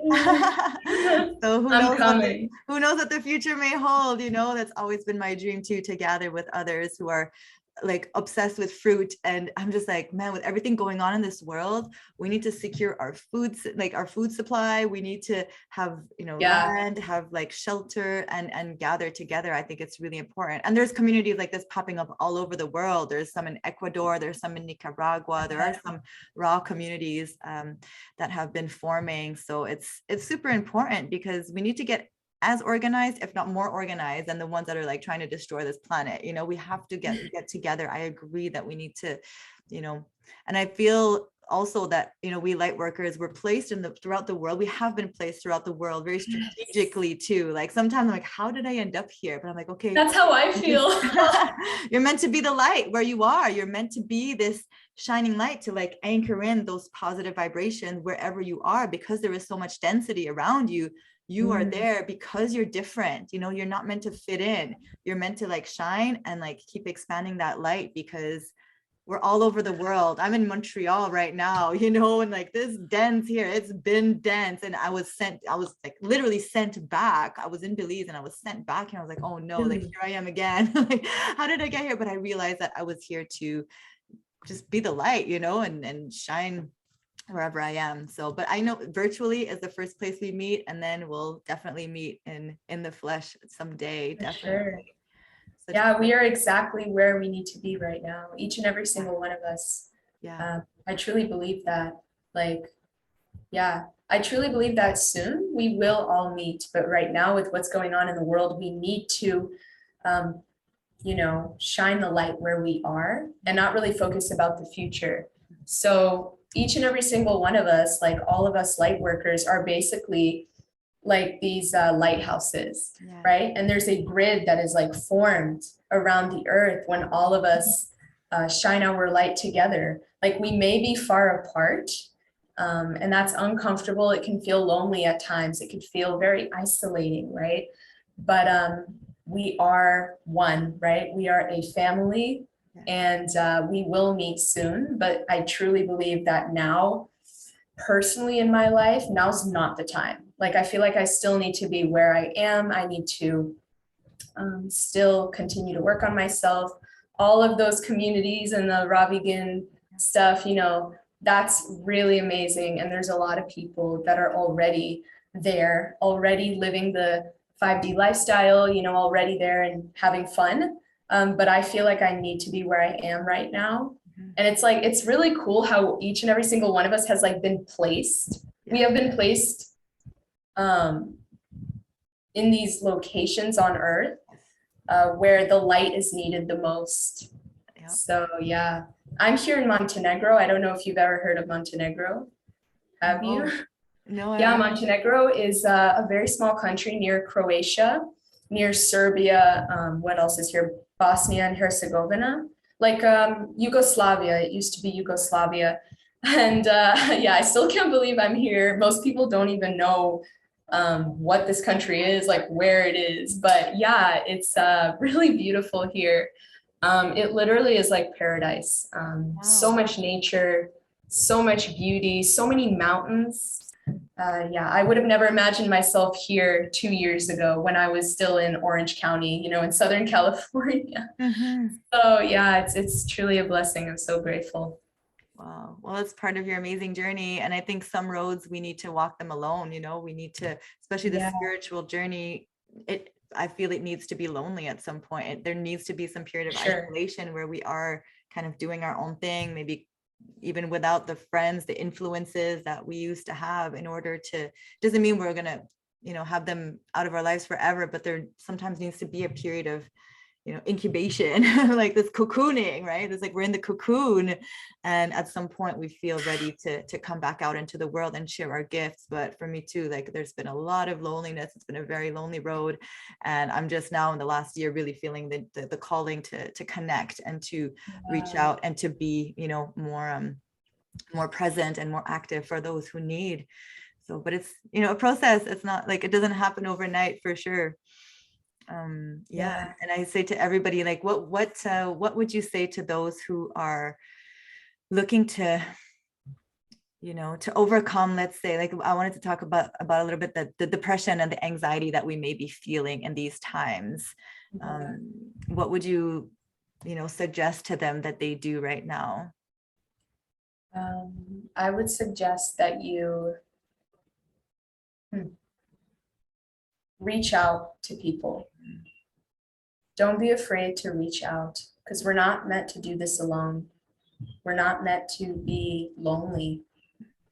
So who knows what the future may hold, that's always been my dream too, to gather with others who are like obsessed with fruit. And I'm just like, man, with everything going on in this world, we need to secure our food supply. We need to have, land, have like shelter, and gather together. I think it's really important. And there's communities like this popping up all over the world. There's some in Ecuador, there's some in Nicaragua, there are some raw communities that have been forming. So it's super important, because we need to get as organized, if not more organized, than the ones that are like trying to destroy this planet. We have to get together. I agree that we need to, and I feel also that, we light workers were placed throughout the world. We have been placed throughout the world very strategically too. Like sometimes I'm like, how did I end up here? But I'm like, okay, that's how I feel. You're meant to be the light where you are. You're meant to be this shining light to like anchor in those positive vibrations wherever you are, because there is so much density around you. You are there because you're different. You're not meant to fit in. You're meant to like shine and like keep expanding that light, because we're all over the world. I'm in Montreal right now, and like this dense here, it's been dense. And I was like literally sent back. I was in Belize and I was sent back, and I was like, oh no, like here I am again. Like, how did I get here? But I realized that I was here to just be the light, and shine wherever I am. So, but I know virtually is the first place we meet, and then we'll definitely meet in the flesh someday. For definitely. Sure. So yeah, we are exactly where we need to be right now, each and every single one of us. Yeah. I truly believe that. I truly believe that soon we will all meet. But right now, with what's going on in the world, we need to shine the light where we are and not really focus about the future. So each and every single one of us, like all of us light workers, are basically like these lighthouses, right? And there's a grid that is like formed around the earth when all of us shine our light together. Like we may be far apart, and that's uncomfortable. It can feel lonely at times. It can feel very isolating, right? But we are one, right? We are a family. And we will meet soon, but I truly believe that now, personally in my life, now's not the time. Like, I feel like I still need to be where I am. I need to still continue to work on myself. All of those communities and the raw vegan stuff, that's really amazing. And there's a lot of people that are already there, already living the 5D lifestyle, already there and having fun. But I feel like I need to be where I am right now. And it's like, it's really cool how each and every single one of us has like been placed. We have been placed in these locations on Earth where the light is needed the most. Yep. So yeah, I'm here in Montenegro. I don't know if you've ever heard of Montenegro. Have No. you? No, Yeah, Montenegro is a very small country near Croatia, near Serbia. What else is here? Bosnia and Herzegovina, like Yugoslavia. It used to be Yugoslavia. And yeah, I still can't believe I'm here. Most people don't even know what this country is, like where it is. But yeah, it's really beautiful here. It literally is like paradise. So much nature, so much beauty, so many mountains. Yeah, I would have never imagined myself here 2 years ago when I was still in Orange County, in Southern California. So yeah, it's truly a blessing. I'm so grateful. Wow. Well, it's part of your amazing journey. And I think some roads we need to walk them alone, we need to, especially the spiritual journey, I feel it needs to be lonely at some point. There needs to be some period of isolation where we are kind of doing our own thing, maybe even without the friends, the influences that we used to have, in order to, doesn't mean we're going to, have them out of our lives forever, but there sometimes needs to be a period of, incubation, like this cocooning, right? It's like we're in the cocoon, and at some point we feel ready to come back out into the world and share our gifts. But for me too, like there's been a lot of loneliness. It's been a very lonely road, and I'm just now in the last year really feeling the calling to connect and to reach out and to be, more present and more active for those who need. So, but it's, a process. It's not like, it doesn't happen overnight for sure. Yeah. And I say to everybody, like, what would you say to those who are looking to, to overcome, let's say, like, I wanted to talk about a little bit the depression and the anxiety that we may be feeling in these times. What would you, suggest to them that they do right now? I would suggest that you reach out to people. Don't be afraid to reach out, because we're not meant to do this alone. We're not meant to be lonely,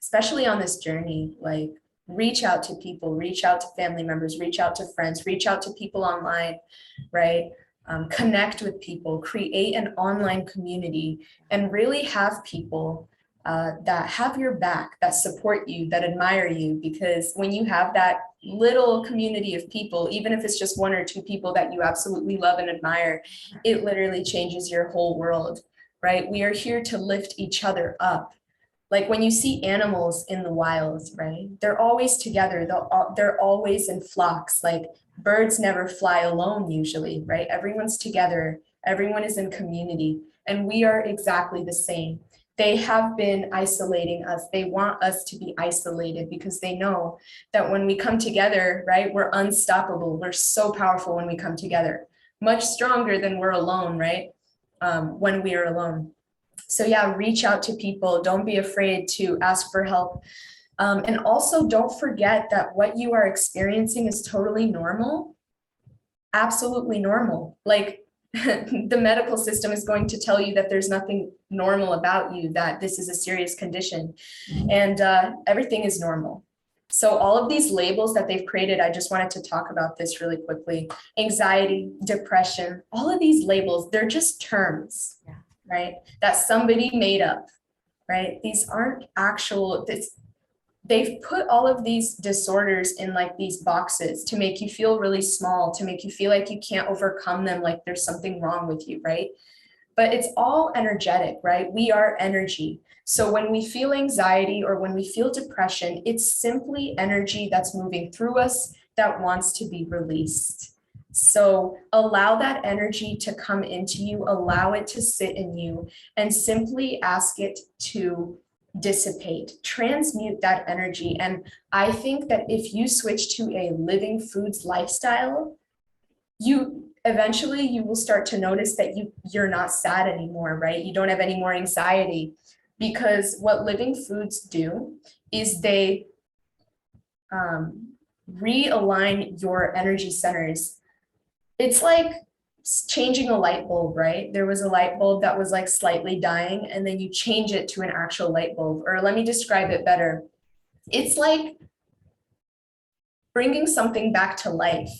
especially on this journey. Like, reach out to people, reach out to family members, reach out to friends, reach out to people online, right? Connect with people, create an online community, and really have people that have your back, that support you, that admire you. Because when you have that little community of people, even if it's just one or two people that you absolutely love and admire, it literally changes your whole world, right? We are here to lift each other up. Like when you see animals in the wild, right? They're always together. They're always in flocks. Like birds never fly alone usually, right? Everyone's together. Everyone is in community. And we are exactly the same. They have been isolating us. They want us to be isolated because they know that when we come together, right, we're unstoppable. We're so powerful when we come together, much stronger than we're alone, right? When we are alone. So yeah, reach out to people. Don't be afraid to ask for help. And also don't forget that what you are experiencing is totally normal, absolutely normal. Like the medical system is going to tell you that there's nothing normal about you, that this is a serious condition, and everything is normal. So all of these labels that they've created, I just wanted to talk about this really quickly. Anxiety, depression, all of these labels, they're just terms, right? That somebody made up, right? These aren't actual, they've put all of these disorders in like these boxes to make you feel really small, to make you feel like you can't overcome them, like there's something wrong with you, right? But it's all energetic, right? We are energy. So when we feel anxiety or when we feel depression, it's simply energy that's moving through us that wants to be released. So allow that energy to come into you, allow it to sit in you, and simply ask it to dissipate, transmute that energy. And I think that if you switch to a living foods lifestyle, eventually you will start to notice that you're not sad anymore, right? You don't have any more anxiety, because what living foods do is they realign your energy centers. It's like changing a light bulb, right? There was a light bulb that was like slightly dying, and then you change it to an actual light bulb. Or let me describe it better. It's like bringing something back to life.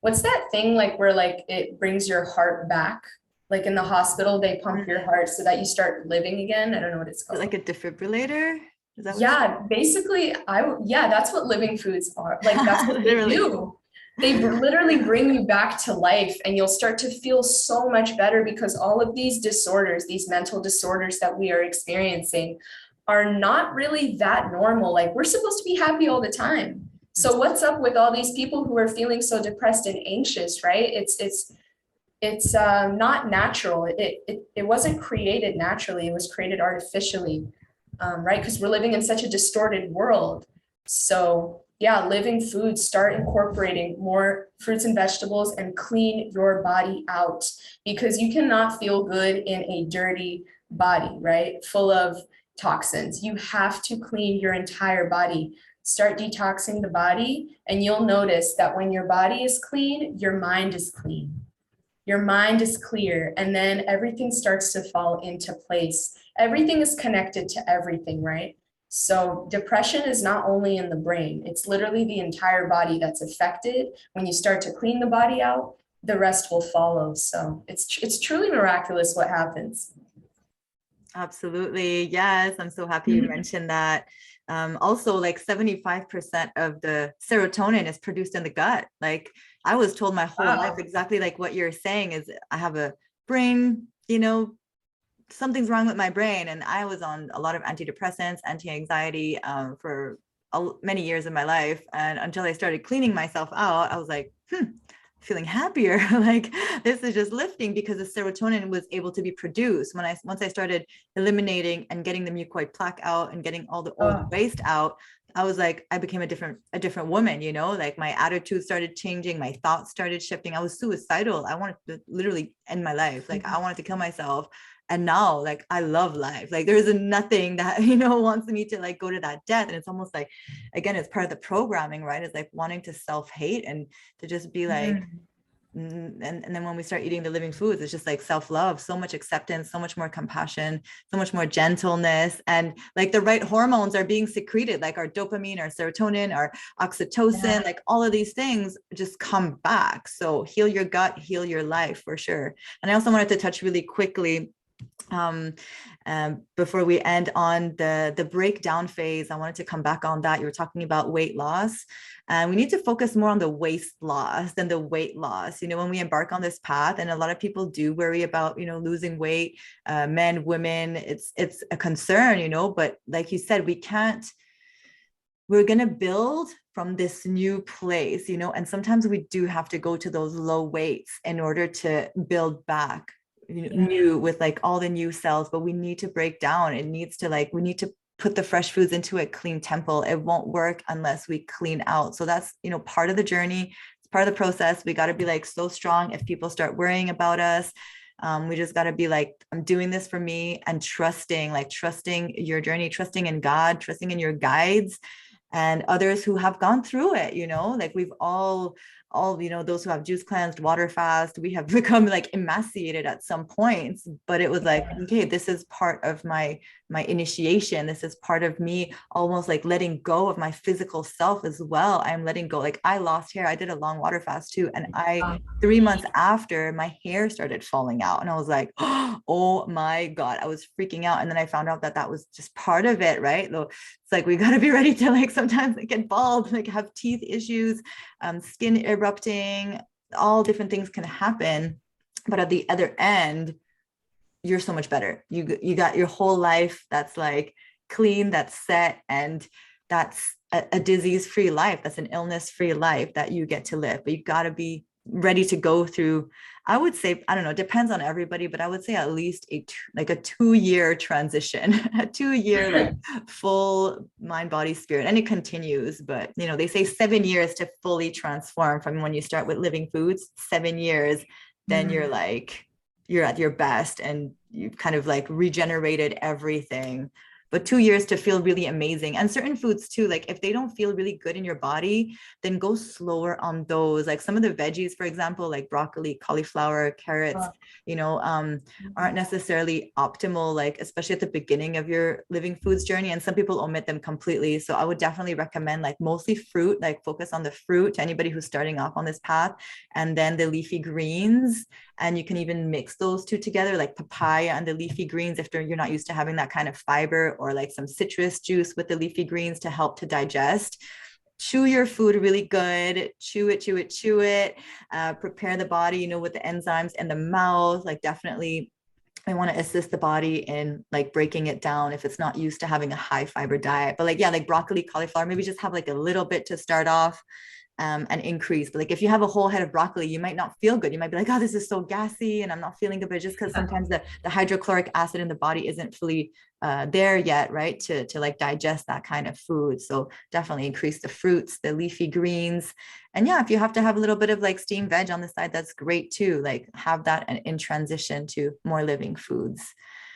What's that thing like where like it brings your heart back? Like in the hospital, they pump your heart so that you start living again. I don't know what it's called. Like a defibrillator? Is that what Yeah, basically, yeah, that's what living foods are. Like that's what they do. They literally bring you back to life, and you'll start to feel so much better, because all of these disorders, these mental disorders that we are experiencing, are not really that normal. Like we're supposed to be happy all the time. So what's up with all these people who are feeling so depressed and anxious, right? It's not natural. It wasn't created naturally. It was created artificially, right? Because we're living in such a distorted world. So yeah, living foods, start incorporating more fruits and vegetables and clean your body out, because you cannot feel good in a dirty body, right? Full of toxins. You have to clean your entire body. Start detoxing the body, and you'll notice that when your body is clean, your mind is clean. Your mind is clear, and then everything starts to fall into place. Everything is connected to everything, right? So depression is not only in the brain, it's literally the entire body that's affected. When you start to clean the body out, the rest will follow. So it's truly miraculous what happens. Absolutely. Yes. I'm so happy you mentioned that. Also, like 75% of the serotonin is produced in the gut. Like I was told my whole life, exactly like what you're saying, is I have a brain, something's wrong with my brain. And I was on a lot of antidepressants, anti-anxiety for many years of my life. And until I started cleaning myself out, I was like, feeling happier. Like this is just lifting, because the serotonin was able to be produced once I started eliminating and getting the mucoid plaque out and getting all the old waste out. I was like, I became a different woman, like my attitude started changing, my thoughts started shifting. I was suicidal. I wanted to literally end my life. Like I wanted to kill myself. And now, like, I love life. Like there's nothing that, wants me to like go to that death. And it's almost like, again, it's part of the programming, right? It's like wanting to self-hate and to just be like, and then when we start eating the living foods, it's just like self-love, so much acceptance, so much more compassion, so much more gentleness. And like the right hormones are being secreted, like our dopamine, our serotonin, our oxytocin, like all of these things just come back. So heal your gut, heal your life for sure. And I also wanted to touch really quickly before we end on the breakdown phase. I wanted to come back on that. You were talking about weight loss, and we need to focus more on the waist loss than the weight loss. When we embark on this path, and a lot of people do worry about, losing weight, men, women, it's a concern, but like you said, we're going to build from this new place, and sometimes we do have to go to those low weights in order to build back new with like all the new cells. But we need to break down. We need to put the fresh foods into a clean temple. It won't work unless we clean out. So that's, part of the journey. It's part of the process. We got to be like so strong. If people start worrying about us, we just got to be like, I'm doing this for me, and trusting your journey, trusting in God, trusting in your guides and others who have gone through it. Like we've all, those who have juice cleansed, water fast, we have become like emaciated at some points, but it was like, okay, this is part of my initiation. This is part of me almost like letting go of my physical self as well. I'm letting go. Like I lost hair. I did a long water fast too. And 3 months after, my hair started falling out, and I was like, oh my God, I was freaking out. And then I found out that was just part of it, right? So it's like, we got to be ready to like sometimes get bald, like have teeth issues, skin erupting, all different things can happen. But at the other end, you're so much better. You got your whole life that's like clean, that's set, and that's a disease-free life. That's an illness-free life that you get to live. But you got to be ready to go through, I would say, I don't know, it depends on everybody, but I would say at least a 2-year transition, a 2-year like full mind, body, spirit, and it continues. But they say 7 years to fully transform from when you start with living foods. 7 years, then you're at your best, and you've kind of like regenerated everything. but 2 years to feel really amazing. And certain foods too, like if they don't feel really good in your body, then go slower on those. Like some of the veggies, for example, like broccoli, cauliflower, carrots, aren't necessarily optimal, like especially at the beginning of your living foods journey. And some people omit them completely. So I would definitely recommend like mostly fruit, like focus on the fruit to anybody who's starting off on this path, and then the leafy greens. And you can even mix those two together, like papaya and the leafy greens, if you're not used to having that kind of fiber, or like some citrus juice with the leafy greens to help to digest. Chew your food really good, chew it, prepare the body, with the enzymes in the mouth. Like definitely I want to assist the body in like breaking it down if it's not used to having a high fiber diet. But like, yeah, like broccoli, cauliflower, maybe just have like a little bit to start off, and increase. But like if you have a whole head of broccoli, you might not feel good. You might be like, oh, this is so gassy and I'm not feeling good. But just because sometimes the hydrochloric acid in the body isn't fully there yet, right, to like digest that kind of food. So definitely increase the fruits, the leafy greens. And yeah, if you have to have a little bit of like steamed veg on the side, that's great too. Like have that in transition to more living foods.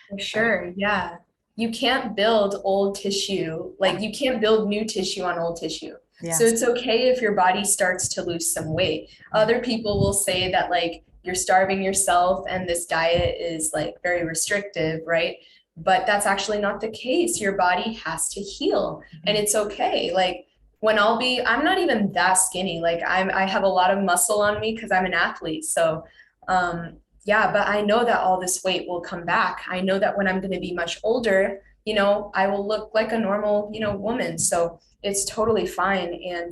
For sure. Yeah. You can't build old tissue. Like you can't build new tissue on old tissue. Yeah. So it's okay if your body starts to lose some weight. Other people will say that like you're starving yourself and this diet is like very restrictive, right? But that's actually not the case. Your body has to heal, and it's okay. Like when I'm not even that skinny. Like I have a lot of muscle on me because I'm an athlete. So, yeah, but I know that all this weight will come back. I know that when I'm going to be much older, I will look like a normal, woman. So it's totally fine. And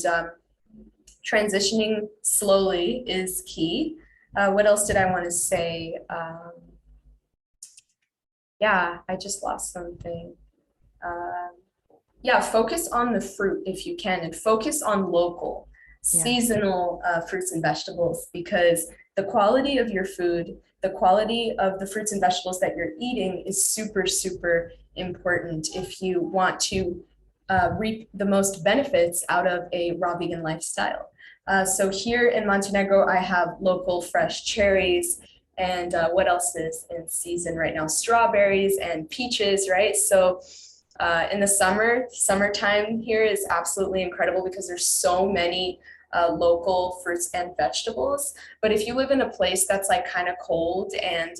transitioning slowly is key. What else did I want to say? Yeah, I just lost something. Yeah, focus on the fruit if you can, and focus on local, seasonal fruits and vegetables, because the quality of your food, the quality of the fruits and vegetables that you're eating is super, super important if you want to reap the most benefits out of a raw vegan lifestyle. So here in Montenegro, I have local fresh cherries, and what else is in season right now? Strawberries and peaches, right? So in the summertime here is absolutely incredible because there's so many local fruits and vegetables. But if you live in a place that's like kind of cold and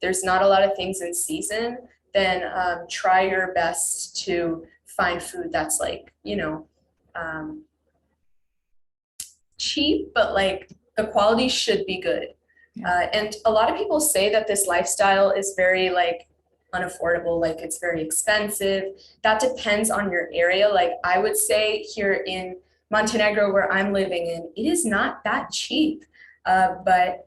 there's not a lot of things in season, then try your best to find food that's like, cheap, but like the quality should be good. And a lot of people say that this lifestyle is very like unaffordable, like it's very expensive. That depends on your area. Like I would say here in Montenegro, where I'm living in, it is not that cheap. But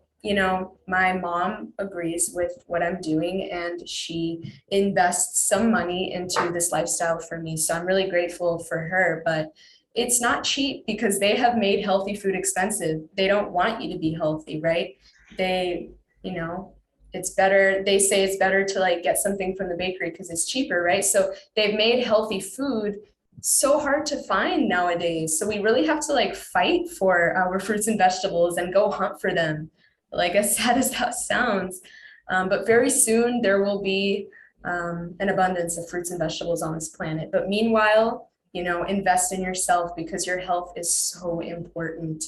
my mom agrees with what I'm doing, and she invests some money into this lifestyle for me. So I'm really grateful for her, but it's not cheap because they have made healthy food expensive. They don't want you to be healthy, right? It's better. They say it's better to like get something from the bakery because it's cheaper, right? So they've made healthy food so hard to find nowadays. So we really have to like fight for our fruits and vegetables and go hunt for them. Like as sad as that sounds, but very soon there will be an abundance of fruits and vegetables on this planet. But meanwhile, invest in yourself because your health is so important.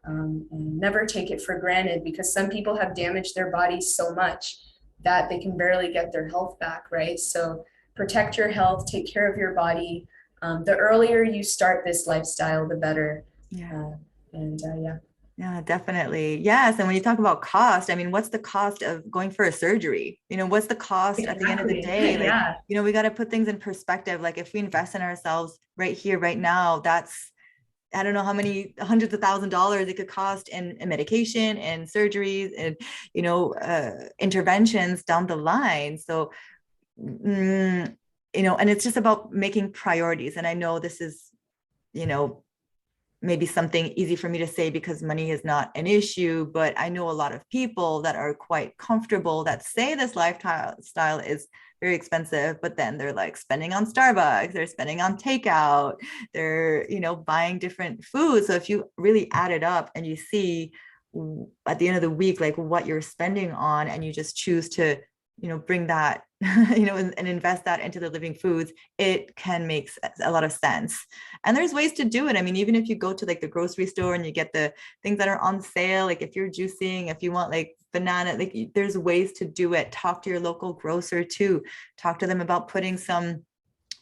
And never take it for granted, because some people have damaged their bodies so much that they can barely get their health back, right? So protect your health, take care of your body. The earlier you start this lifestyle, the better. Yeah, definitely. Yes. And when you talk about cost, I mean, what's the cost of going for a surgery? What's the cost at the end of the day? Like, we got to put things in perspective. Like if we invest in ourselves right here, right now, that's, I don't know how many hundreds of $1,000s it could cost in medication and surgeries and, interventions down the line. So, and it's just about making priorities. And I know this is, maybe something easy for me to say because money is not an issue, but I know a lot of people that are quite comfortable that say this lifestyle is very expensive, but then they're like spending on Starbucks, they're spending on takeout, they're, buying different foods. So if you really add it up and you see at the end of the week, like what you're spending on, and you just choose to bring that, and invest that into the living foods, it can make a lot of sense. And there's ways to do it. I mean, even if you go to like the grocery store and you get the things that are on sale, like if you're juicing, if you want like banana, like there's ways to do it. Talk to your local grocer too. Talk to them about putting some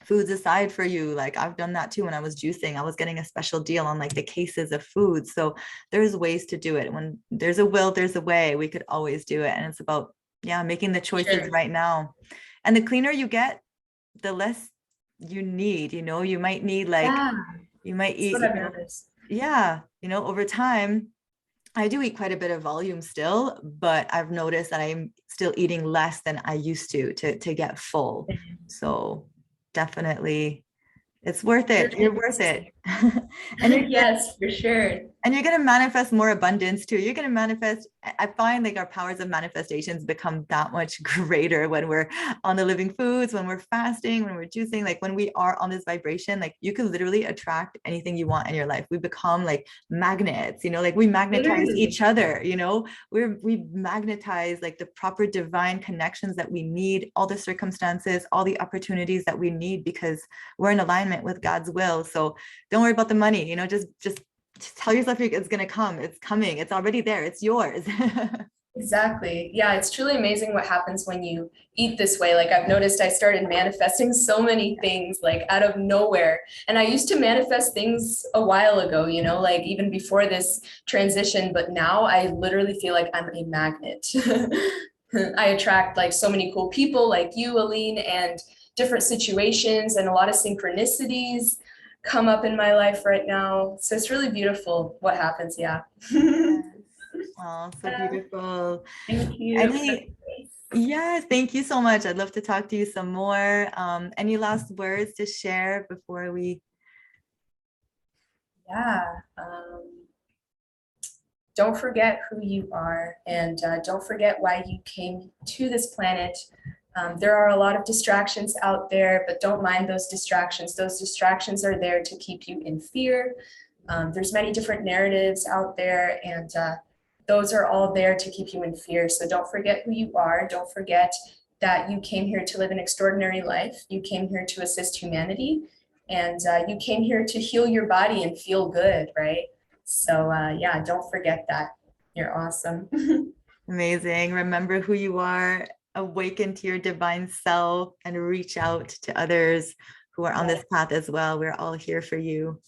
foods aside for you. Like I've done that too. When I was juicing, I was getting a special deal on like the cases of food. So there's ways to do it. When there's a will, there's a way. We could always do it. And it's about, making the choices right now. And the cleaner you get, the less you need, you might need like, you might eat, over time. I do eat quite a bit of volume still, but I've noticed that I'm still eating less than I used to get full. So definitely it's worth it. You're worth it. And yes, for sure. And you're going to manifest more abundance too. You're going to manifest. I find like our powers of manifestations become that much greater when we're on the living foods, when we're fasting, when we're juicing, like when we are on this vibration, like you can literally attract anything you want in your life. We become like magnets, like we magnetize each other, we magnetize like the proper divine connections that we need, all the circumstances, all the opportunities that we need, because we're in alignment with God's will. So don't worry about the money, just tell yourself it's going to come. It's coming. It's already there. It's yours. Exactly. Yeah, it's truly amazing what happens when you eat this way. Like I've noticed I started manifesting so many things like out of nowhere. And I used to manifest things a while ago, like even before this transition, but now I literally feel like I'm a magnet. I attract like so many cool people like you, Aline, and different situations, and a lot of synchronicities come up in my life right now. So it's really beautiful what happens. Yeah. Oh, so beautiful. Thank you. Yes, thank you so much. I'd love to talk to you some more. Any last words to share before we? Yeah. Don't forget who you are, and don't forget why you came to this planet. There are a lot of distractions out there, but don't mind those distractions. Those distractions are there to keep you in fear. There's many different narratives out there, and those are all there to keep you in fear. So don't forget who you are. Don't forget that you came here to live an extraordinary life. You came here to assist humanity, and you came here to heal your body and feel good, right? So yeah, don't forget that. You're awesome. Amazing. Remember who you are, awaken to your divine self, and reach out to others who are on this path as well. We're all here for you.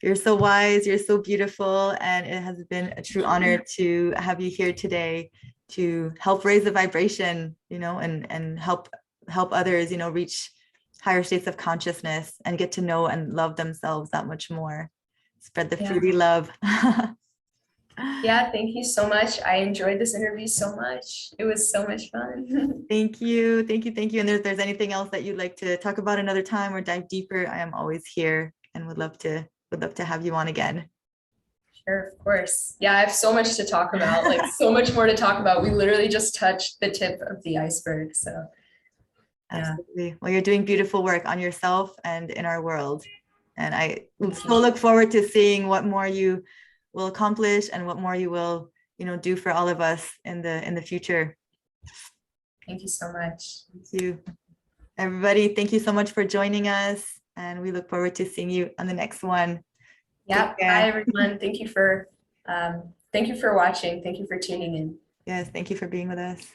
You're so wise, you're so beautiful, and it has been a true honor to have you here today to help raise the vibration, and help others, reach higher states of consciousness and get to know and love themselves that much more. Spread the fruity love. Yeah, thank you so much. I enjoyed this interview so much. It was so much fun. Thank you. Thank you. Thank you. And if there's anything else that you'd like to talk about another time or dive deeper, I am always here and would love to have you on again. Sure, of course. Yeah, I have so much to talk about, like so much more to talk about. We literally just touched the tip of the iceberg. So absolutely. Well, you're doing beautiful work on yourself and in our world. And I so look forward to seeing what more you will accomplish and what more you will, do for all of us in the future. Thank you so much. Thank you. Everybody, thank you so much for joining us. And we look forward to seeing you on the next one. Yeah. Bye, everyone. Thank you for watching. Thank you for tuning in. Yes. Thank you for being with us.